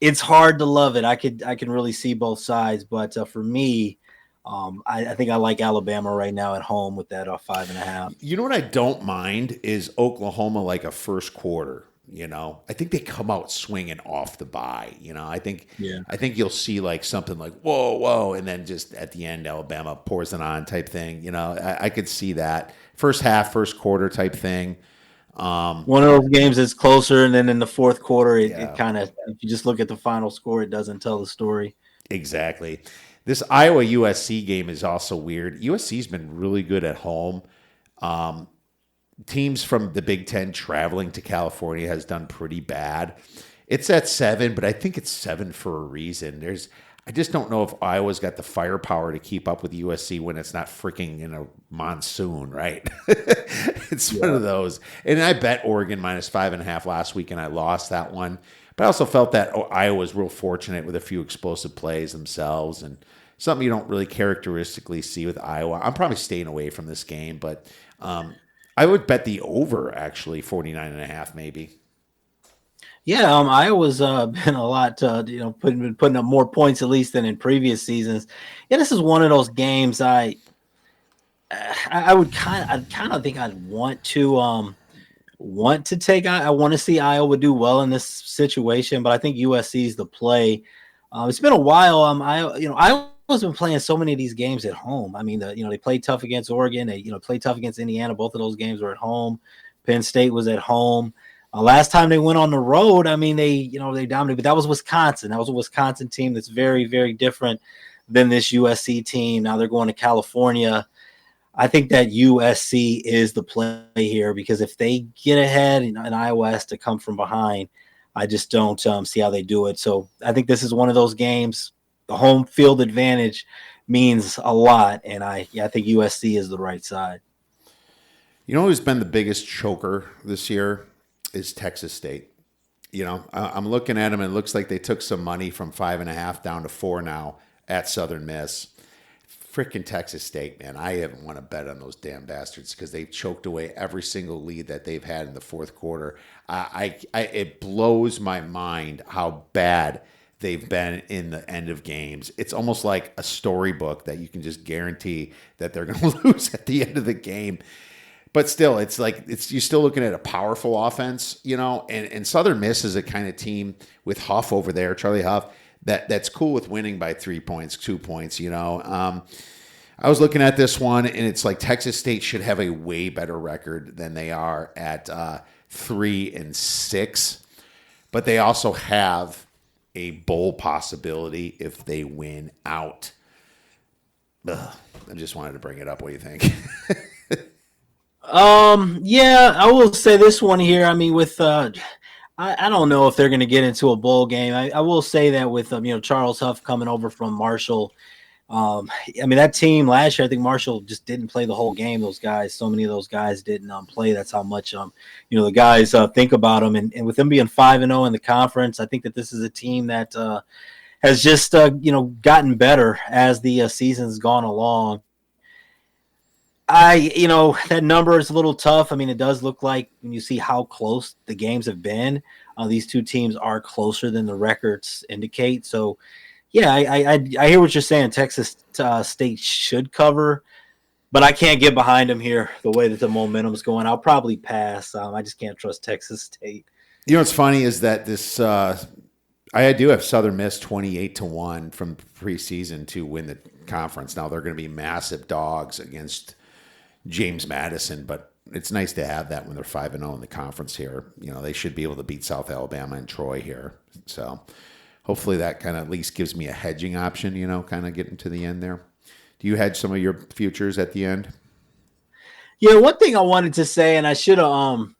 love it. I can really see both sides, but for me. I think I like Alabama right now at home with that 5.5. You know what I don't mind is Oklahoma like a first quarter. I think they come out swinging off the bye. I think you'll see like something like whoa, and then just at the end Alabama pours it on type thing. I could see that first half, first quarter type thing. One of those games is closer, and then in the fourth quarter, it kind of, if you just look at the final score, it doesn't tell the story. Exactly. This Iowa USC game is also weird. USC's been really good at home. Teams from the Big Ten traveling to California has done pretty bad. It's at 7, but I think it's 7 for a reason. I just don't know if Iowa's got the firepower to keep up with USC when it's not freaking in a monsoon, right? It's one of those. And I bet Oregon -5.5 last week, and I lost that one. But I also felt that Iowa was real fortunate with a few explosive plays themselves and something you don't really characteristically see with Iowa. I'm probably staying away from this game, but I would bet the over, actually, 49.5 maybe. Yeah, Iowa's been a lot, putting up more points at least than in previous seasons. Yeah, this is one of those games I would kind of think I'd want to take. I want to see Iowa do well in this situation, but I think USC is the play. It's been a while. Iowa's been playing so many of these games at home. I mean, they played tough against Oregon. They played tough against Indiana. Both of those games were at home. Penn State was at home. Last time they went on the road, I mean, they dominated, but that was Wisconsin. That was a Wisconsin team that's very, very different than this USC team. Now they're going to California. I think that USC is the play here because if they get ahead and Iowa has to come from behind, I just don't see how they do it. So I think this is one of those games. The home field advantage means a lot, and I think USC is the right side. You know who's been the biggest choker this year is Texas State. I'm looking at them, and it looks like they took some money from 5.5 down to 4 now at Southern Miss. Freaking Texas State, man. I haven't won a bet on those damn bastards because they've choked away every single lead that they've had in the fourth quarter. It blows my mind how bad they've been in the end of games. It's almost like a storybook that you can just guarantee that they're going to lose at the end of the game. But still, you're still looking at a powerful offense, and Southern Miss is a kind of team with Huff over there, Charlie Huff, that's cool with winning by 3 points, 2 points, I was looking at this one, and it's like Texas State should have a way better record than they are at 3-6, but they also have a bowl possibility if they win out. Ugh, I just wanted to bring it up. What do you think? Yeah, I will say this one here. I mean, with I don't know if they're going to get into a bowl game. I will say that with Charles Huff coming over from Marshall. I mean, that team last year, I think Marshall just didn't play the whole game. Those guys, so many of those guys didn't play. That's how much the guys think about them. And with them being 5-0 in the conference, I think that this is a team that has just gotten better as the season's gone along. That number is a little tough. I mean, it does look like when you see how close the games have been, these two teams are closer than the records indicate. So, yeah, I hear what you're saying. Texas State should cover, but I can't get behind them here the way that the momentum's going. I'll probably pass. I just can't trust Texas State. What's funny is that this I do have Southern Miss 28-1 from preseason to win the conference. Now they're going to be massive dogs against James Madison, but it's nice to have that when they're 5-0 in the conference here. They should be able to beat South Alabama and Troy here. So hopefully that kind of at least gives me a hedging option, kind of getting to the end there. Do you hedge some of your futures at the end? Yeah, one thing I wanted to say, and I should have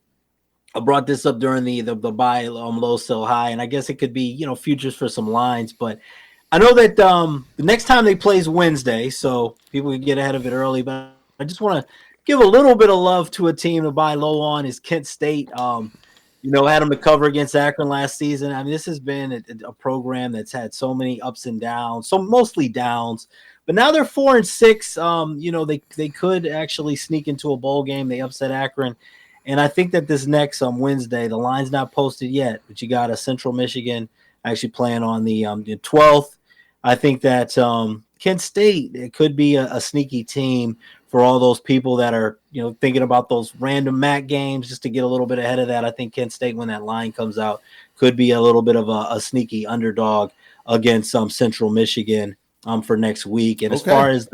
I brought this up during the buy low sell high, and I guess it could be futures for some lines, but I know that the next time they play is Wednesday, so people can get ahead of it early, but I just want to give a little bit of love to a team to buy low on is Kent State. Had them to cover against Akron last season. I mean, this has been a program that's had so many ups and downs, so mostly downs. But now they're 4-6. They could actually sneak into a bowl game. They upset Akron. And I think that this next Wednesday, the line's not posted yet, but you got a Central Michigan actually playing on the 12th. I think that Kent State, it could be a sneaky team for all those people that are, thinking about those random MAC games just to get a little bit ahead of that. I think Kent State, when that line comes out, could be a little bit of a sneaky underdog against Central Michigan for next week. And as far as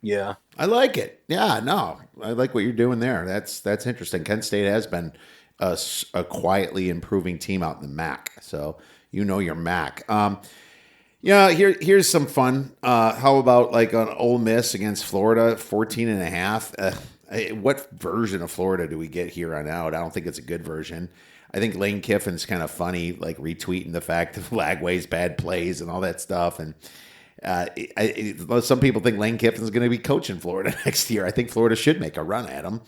yeah, I like it. Yeah, no, I like what you're doing there. That's interesting. Kent State has been a quietly improving team out in the MAC. So your MAC. Here's some fun. How about like an Ole Miss against Florida, 14.5? What version of Florida do we get here on out? I don't think it's a good version. I think Lane Kiffin's kind of funny, like retweeting the fact of Lagway's bad plays and all that stuff. And some people think Lane Kiffin's going to be coaching Florida next year. I think Florida should make a run at him,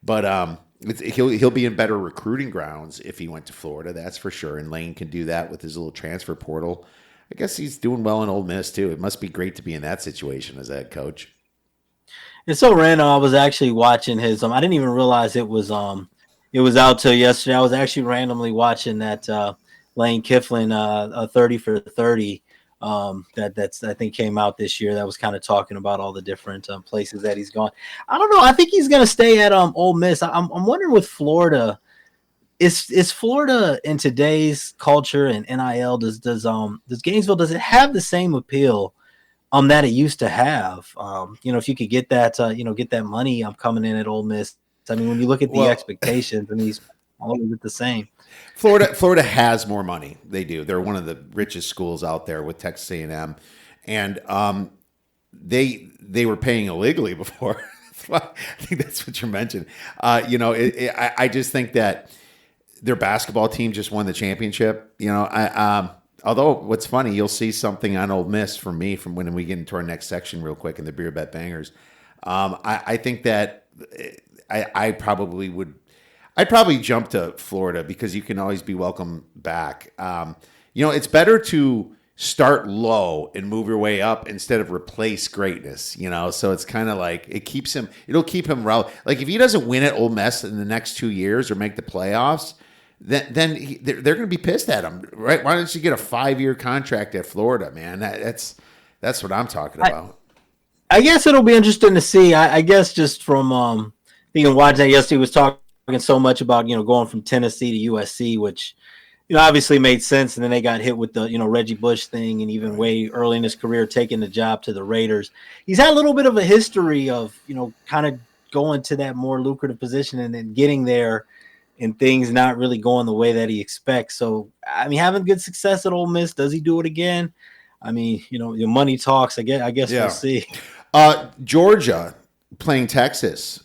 but he'll be in better recruiting grounds if he went to Florida. That's for sure. And Lane can do that with his little transfer portal. I guess he's doing well in Ole Miss too. It must be great to be in that situation as a head coach. It's so random. I was actually watching his. I didn't even realize it was out till yesterday. I was actually randomly watching that Lane Kiffin 30 for 30. That's I think came out this year. That was kind of talking about all the different places that he's gone. I don't know. I think he's going to stay at Ole Miss. I'm wondering with Florida. Is Florida in today's culture and NIL does Gainesville, does it have the same appeal that it used to have? If you could get that get that money coming in at Ole Miss. I mean, when you look at the expectations and these all of it the same. Florida has more money. They do. They're one of the richest schools out there with Texas A&M, and they were paying illegally before. I think that's what you mentioned. I just think that their basketball team just won the championship. Although what's funny, you'll see something on Ole Miss from when we get into our next section real quick in the Beer Bet Bangers. I think that I'd probably jump to Florida because you can always be welcome back. It's better to start low and move your way up instead of replace greatness, So it's kind of like it'll keep him relevant. Like if he doesn't win at Ole Miss in the next 2 years or make the playoffs, then they're going to be pissed at him, right? Why don't you get a 5-year contract at Florida, man? That's what I'm talking about. I guess it'll be interesting to see. I guess just from thinking watching that yesterday, he was talking so much about going from Tennessee to USC, which obviously made sense. And then they got hit with the Reggie Bush thing, and even way early in his career taking the job to the Raiders. He's had a little bit of a history of kind of going to that more lucrative position and then getting there, and things not really going the way that he expects. So having good success at Ole Miss, does he do it again? Your money talks. I guess Yeah. We'll see. Georgia playing Texas.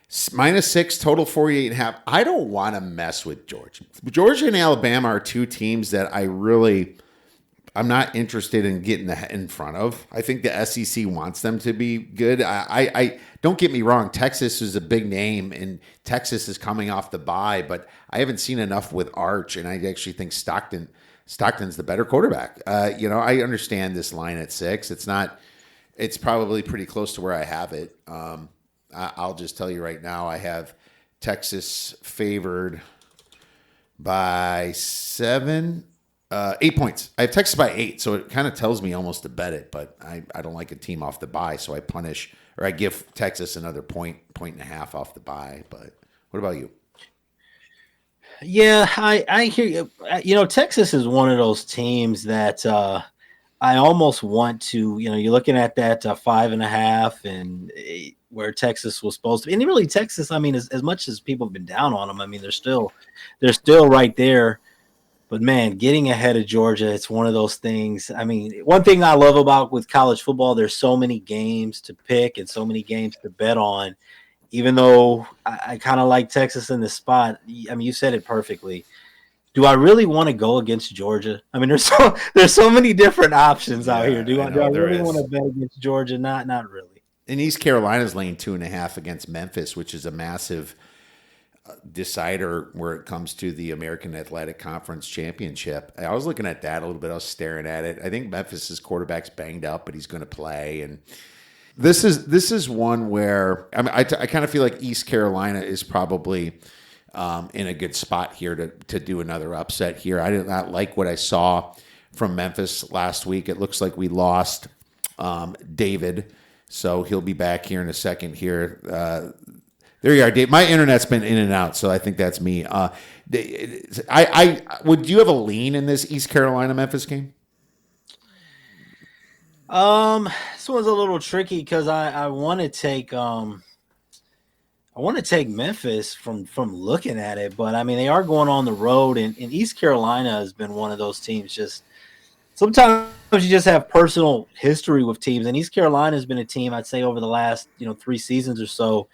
-6, total 48.5. I don't want to mess with Georgia. Georgia and Alabama are two teams that I'm not interested in getting in front of. I think the SEC wants them to be good. I don't get me wrong. Texas is a big name, and Texas is coming off the bye, but I haven't seen enough with Arch, and I actually think Stockton's the better quarterback. I understand this line at 6. It's probably pretty close to where I have it. I'll just tell you right now, I have Texas favored by 8 points. I have Texas by 8, so it kind of tells me almost to bet it, but I don't like a team off the bye, so I give Texas another point and a half off the bye. But what about you? Yeah, I hear you. Texas is one of those teams that I almost want to. You're looking at that 5.5 and where Texas was supposed to be. And really, Texas, as much as people have been down on them, they're still right there. But man, getting ahead of Georgia, it's one of those things. One thing I love about with college football, there's so many games to pick and so many games to bet on. Even though I kind of like Texas in this spot, you said it perfectly. Do I really want to go against Georgia? There's so many different options out here. Do I really want to bet against Georgia? Not really. And East Carolina's laying 2.5 against Memphis, which is a massive decider where it comes to the American Athletic Conference Championship. I was looking at that a little bit. I was staring at it. I think Memphis's quarterback's banged up, but he's going to play. And this is one where I kind of feel like East Carolina is probably in a good spot here to do another upset here. I did not like what I saw from Memphis last week. It looks like we lost David. So he'll be back here in a second here. There you are, Dave. My internet's been in and out, so I think that's me. Would you have a lean in this East Carolina-Memphis game? This one's a little tricky because I want to take Memphis from looking at it, but they are going on the road, and East Carolina has been one of those teams. Just sometimes you just have personal history with teams, and East Carolina has been a team I'd say over the last 3 seasons or so.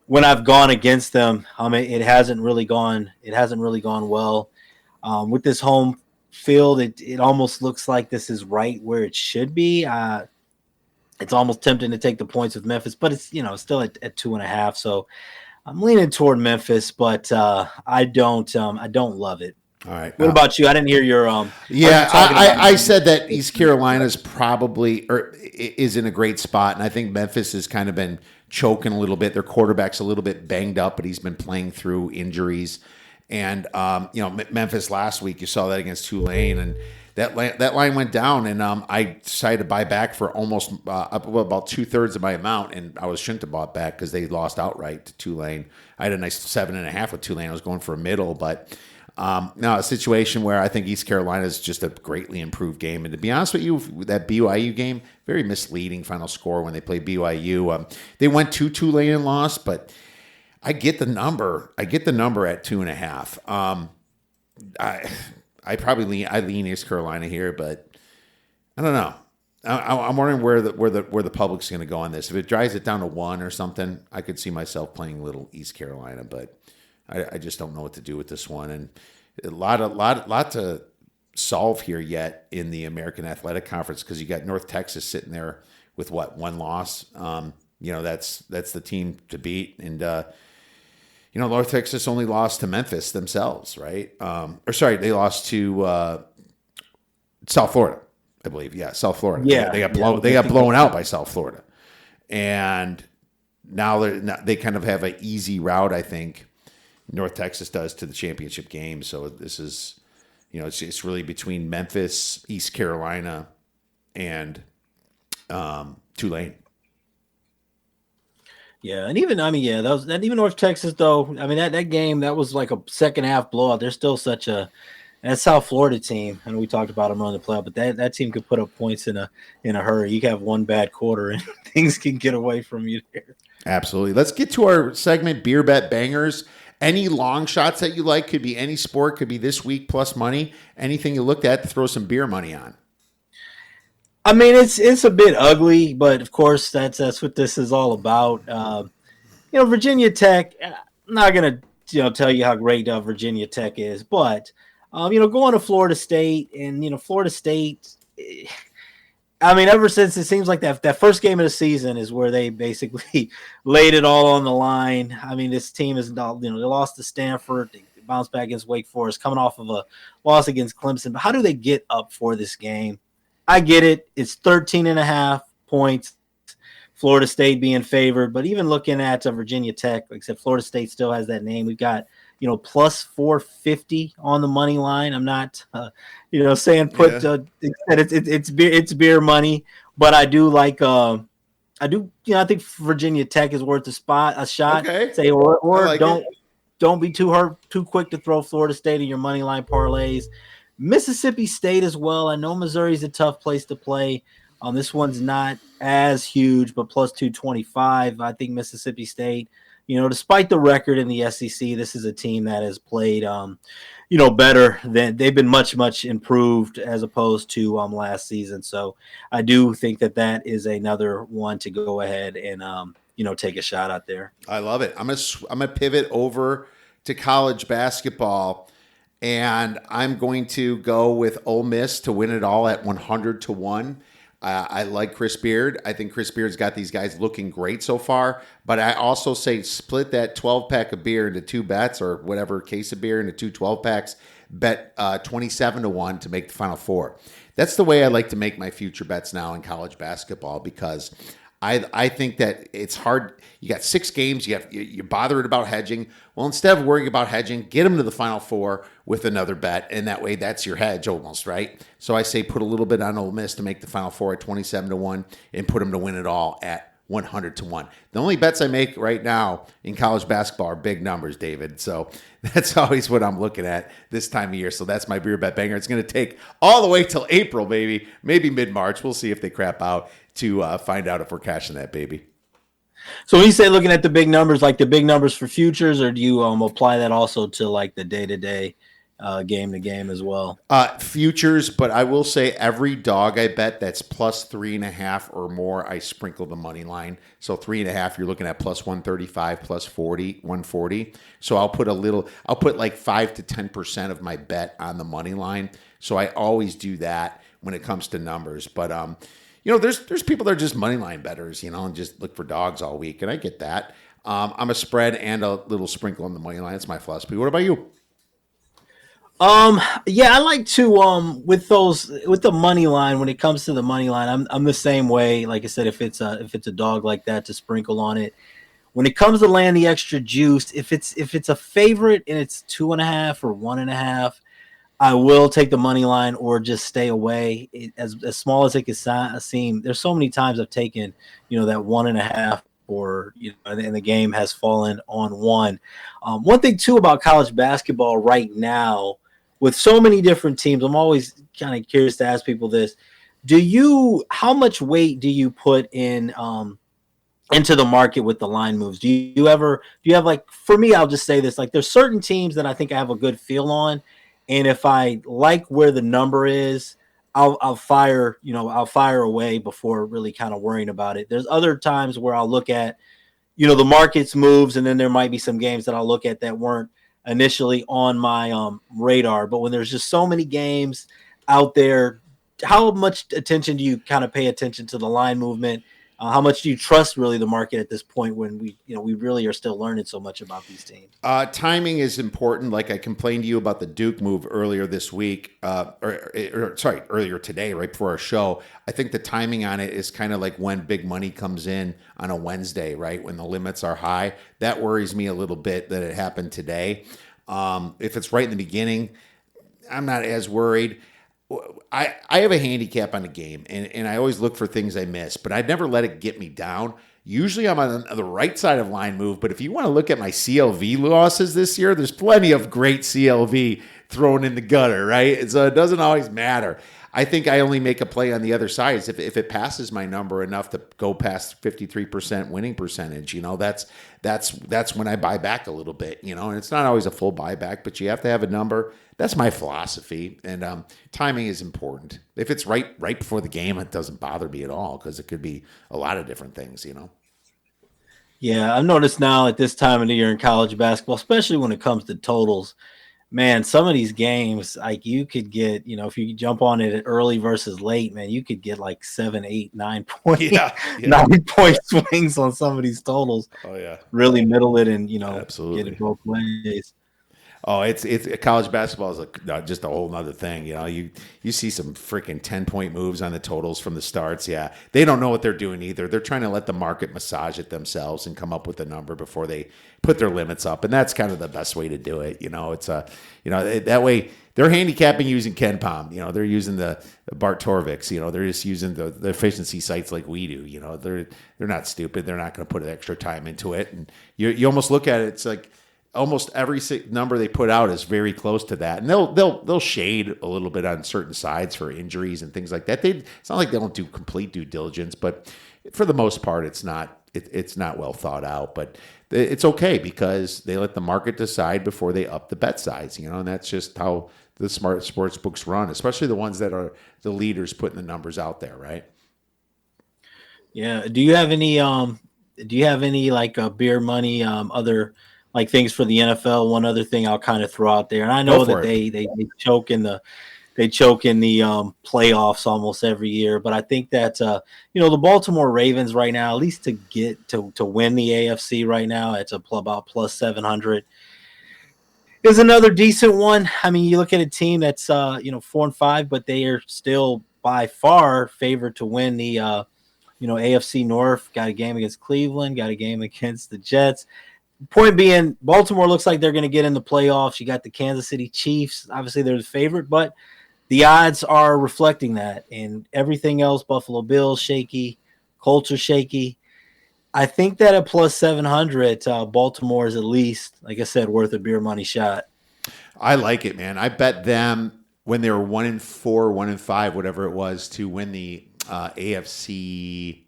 When I've gone against them, it hasn't really gone well. With this home field, it almost looks like this is right where it should be. It's almost tempting to take the points with Memphis, but it's still at 2.5. So I'm leaning toward Memphis, but I don't love it. All right. What about you? I didn't hear your Yeah, I said that East Carolina's probably is in a great spot, and I think Memphis has kind of been choking a little bit. Their quarterback's a little bit banged up, but he's been playing through injuries. And Memphis last week, you saw that against Tulane, and that line went down. And I decided to buy back for almost about 2/3 of my amount, and I shouldn't have bought back because they lost outright to Tulane. I had a nice 7.5 with Tulane. I was going for a middle, but. Now, a situation where I think East Carolina is just a greatly improved game. And to be honest with you, that BYU game, very misleading final score when they played BYU. They went to Tulane and lost, but I get the number. I get the number at 2.5. I probably lean East Carolina here, but I don't know. I'm wondering where the public's going to go on this. If it drives it down to 1 or something, I could see myself playing little East Carolina, but I just don't know what to do with this one. And a lot to solve here yet in the American Athletic Conference, because you got North Texas sitting there with one loss. That's the team to beat, and North Texas only lost to Memphis themselves, right? They lost to South Florida, I believe. Yeah, South Florida. Yeah, they got blown out by South Florida, and now they kind of have an easy route, I think. North Texas does, to the championship game. So this is, it's really between Memphis, East Carolina, and Tulane. Yeah, and even even North Texas though. I mean that game, that was like a second half blowout. They're still such that South Florida team, and we talked about them on the playoff, but that team could put up points in a hurry. You can have one bad quarter and things can get away from you there. Absolutely. Let's get to our segment, Beer Bet Bangers. Any long shots that you like, could be any sport, could be this week plus money. Anything you looked at to throw some beer money on. I mean, it's a bit ugly, but of course that's what this is all about. Virginia Tech. I'm not gonna tell you how great Virginia Tech is, but going to Florida State, and Florida State. I mean, ever since it seems like that first game of the season is where they basically laid it all on the line. I mean, this team is, they lost to Stanford, they bounced back against Wake Forest, coming off of a loss against Clemson. But how do they get up for this game? I get it. It's 13.5 points. Florida State being favored, but even looking at Virginia Tech, like I said, Florida State still has that name. We've got plus 450 on the money line. I'm not saying put it's beer money, but I do like I think Virginia Tech is worth a shot. Okay. Say or like don't be too quick to throw Florida State in your money line parlays. Mississippi State as well. I know Missouri's a tough place to play. This one's not as huge, but plus 225. I think Mississippi State, despite the record in the SEC, this is a team that has played, better than they've been much improved as opposed to last season. So I do think that is another one to go ahead and take a shot out there. I love it. I'm gonna pivot over to college basketball, and I'm going to go with Ole Miss to win it all at 100-1. I like Chris Beard. I think Chris Beard's got these guys looking great so far. But I also say split that 12-pack of beer into 2 bets, or whatever case of beer into 2 12-packs. Bet 27-1 to make the Final Four. That's the way I like to make my future bets now in college basketball, because I think that it's hard. You got 6 games. You're bothered about hedging. Well, instead of worrying about hedging, get them to the Final Four with another bet, and that way that's your hedge almost, right? So I say put a little bit on Ole Miss to make the Final Four at 27-1, and put them to win it all at 100-1. The only bets I make right now in college basketball are big numbers, David. So that's always what I'm looking at this time of year. So that's my beer bet banger. It's going to take all the way till April, maybe mid-March. We'll see if they crap out to find out if we're cashing that baby. So when you say looking at the big numbers, like the big numbers for futures, or do you apply that also to like the day-to-day game to game as well? Futures, but I will say every dog I bet that's plus 3.5 or more, I sprinkle the money line. So 3.5, you're looking at plus 135, plus 140. So I'll put like 5 to 10% of my bet on the money line. So I always do that when it comes to numbers. But there's people that are just money line bettors, and just look for dogs all week, and I get that. I'm a spread and a little sprinkle on the money line. That's my philosophy. What about you? Yeah, I like to with the money line. When it comes to the money line, I'm the same way. Like I said, if it's a dog like that, to sprinkle on it. When it comes to laying the extra juice, if it's a favorite and it's 2.5 or 1.5, I will take the money line or just stay away. As small as it can seem, there's so many times I've taken that 1.5, or and the game has fallen on 1. One thing too about college basketball right now, with so many different teams, I'm always kind of curious to ask people this: how much weight do you put in into the market with the line moves. Do you have like, for me, I'll just say this, like there's certain teams that I think I have a good feel on, and if I like where the number is, I'll fire away before really kind of worrying about it. There's other times where I'll look at, the market's moves, and then there might be some games that I'll look at that weren't initially on my radar. But when there's just so many games out there, how much attention do you kind of pay attention to the line movement? How much do you trust really the market at this point when we really are still learning so much about these teams? Timing is important. Like I complained to you about the Duke move earlier this week, earlier today, right before our show. I think the timing on it is kind of like when big money comes in on a Wednesday, right? When the limits are high. That worries me a little bit that it happened today. If it's right in the beginning, I'm not as worried. I have a handicap on the game, and I always look for things I miss, but I never let it get me down. Usually I'm on the right side of line move, but if you want to look at my CLV losses this year, there's plenty of great CLV thrown in the gutter, right? And so it doesn't always matter. I think I only make a play on the other side if it passes my number enough to go past 53% winning percentage. That's when I buy back a little bit. And it's not always a full buyback, but you have to have a number. That's my philosophy, and timing is important. If it's right before the game, it doesn't bother me at all because it could be a lot of different things. Yeah, I've noticed now at this time of the year in college basketball, especially when it comes to totals, man, some of these games, like you could get, if you jump on it early versus late, man, you could get like 7, 8, 9 point, Yeah. 9 point swings on some of these totals. Oh yeah, really middle it and absolutely get it both ways. Oh, it's college basketball is just a whole nother thing. You see some freaking 10-point moves on the totals from the starts. Yeah, they don't know what they're doing either. They're trying to let the market massage it themselves and come up with a number before they put their limits up, and that's kind of the best way to do it. It's that way they're handicapping using Ken Pom. They're using the Bart Torviks. They're just using the efficiency sites like we do. They're not stupid. They're not going to put extra time into it, and you almost look at it. It's like almost every number they put out is very close to that, and they'll shade a little bit on certain sides for injuries and things like that. It's not like they don't do complete due diligence, but for the most part, it's not well thought out. But it's okay because they let the market decide before they up the bet size, and that's just how the smart sports books run, especially the ones that are the leaders putting the numbers out there, right? Yeah. Do you have any like beer money, other like things for the NFL? One other thing I'll kind of throw out there, and I know that they choke in the playoffs almost every year, but I think that the Baltimore Ravens right now, at least to get to win the AFC right now, it's about plus 700. Is another decent one. I mean, you look at a team that's 4-5, but they are still by far favored to win the AFC North. Got a game against Cleveland, got a game against the Jets. Point being, Baltimore looks like they're going to get in the playoffs. You got the Kansas City Chiefs. Obviously, they're the favorite, but the odds are reflecting that. And everything else, Buffalo Bills, shaky. Colts are shaky. I think that at plus 700, Baltimore is at least, like I said, worth a beer money shot. I like it, man. I bet them when they were 1-4, 1-5, whatever it was, to win the AFC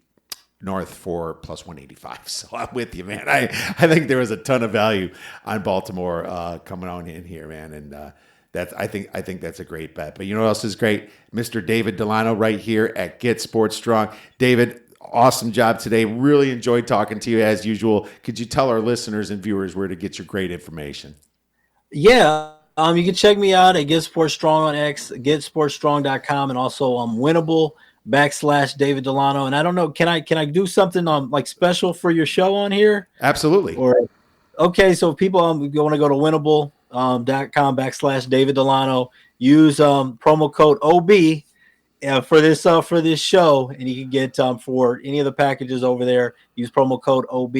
North for plus 185. So I'm with you, man. I think there was a ton of value on Baltimore coming on in here, man. And I think that's a great bet. But you know what else is great? Mr. David Delano right here at Get Sports Strong. David, awesome job today. Really enjoyed talking to you as usual. Could you tell our listeners and viewers where to get your great information? Yeah. You can check me out at Get Sports Strong on X, getsportstrong.com, and also Winnable / David Delano. And I don't know, can I do something like special for your show on here? Absolutely. Okay, so if people want to go to winnable.com / David Delano, use promo code OB for this show, and you can get for any of the packages over there, use promo code OB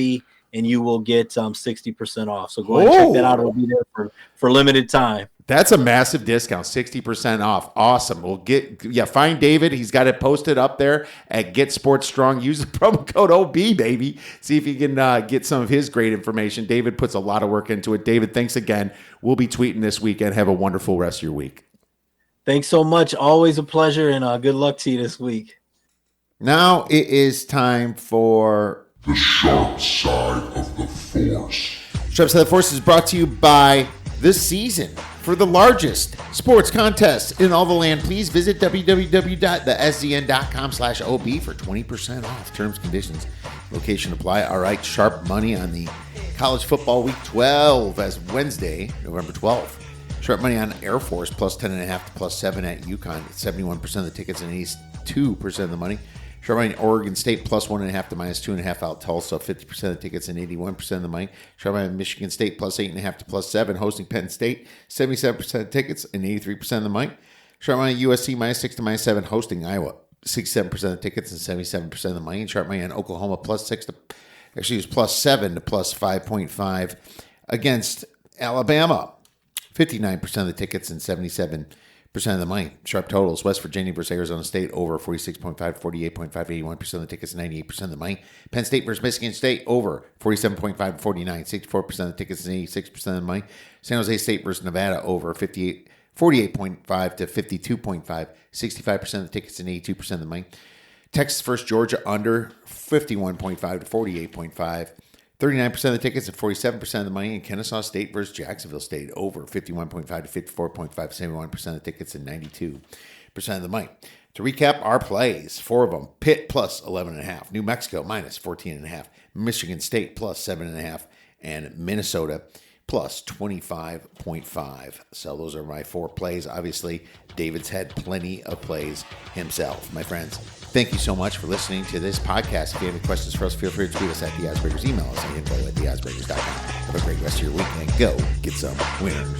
and you will get 60% off. So go ahead and check that out. It'll be there for limited time. That's a massive discount, 60% off. Awesome. We'll find David. He's got it posted up there at Get Sports Strong. Use the promo code OB, baby. See if you can get some of his great information. David puts a lot of work into it. David, thanks again. We'll be tweeting this weekend. Have a wonderful rest of your week. Thanks so much. Always a pleasure, and good luck to you this week. Now it is time for The sharp side of the Force. Sharp Side of the Force is brought to you by This Season. For the largest sports contest in all the land, please visit www.theszn.com/OB for 20% off. Terms, conditions, location apply. All right, sharp money on the College Football Week 12 as Wednesday, November 12th. Sharp money on Air Force plus 10.5 to plus 7 at UConn. 71% of the tickets and 82% of the money. Sharp money on Oregon State plus 1.5 to minus 2.5 out Tulsa. 50% of the tickets and 81% of the money. Sharp money on Michigan State plus 8.5 to plus 7 hosting Penn State. 77% of tickets and 83% of the money. Sharp money on USC minus 6 to minus 7 hosting Iowa. 67% of the tickets and 77% of the money. And sharp money on Oklahoma plus 6 to actually it was plus 7 to plus 5.5 against Alabama. 59% of the tickets and 77% of the money. Sharp totals. West Virginia versus Arizona State over 46.5, 48.5, 81% of the tickets, 98% of the money. Penn State versus Michigan State over 47.5, 49, 64% of the tickets, and 86% of the money. San Jose State versus Nevada over 48.5 to 52.5, 65% of the tickets, and 82% of the money. Texas versus Georgia under 51.5 to 48.5. 39% of the tickets and 47% of the money. In Kennesaw State versus Jacksonville State over 51.5 to 54.5, 71% of the tickets and 92% of the money. To recap our plays, 4 of them. Pitt plus 11.5. New Mexico minus 14.5. Michigan State plus 7.5. And Minnesota plus 25.5. So those are my 4 plays. Obviously, David's had plenty of plays himself. My friends, thank you so much for listening to this podcast. If you have any questions for us, feel free to tweet us at The Oddsbreakers. Email us at info@theoddsbreakers.com. Have a great rest of your week and go get some winners.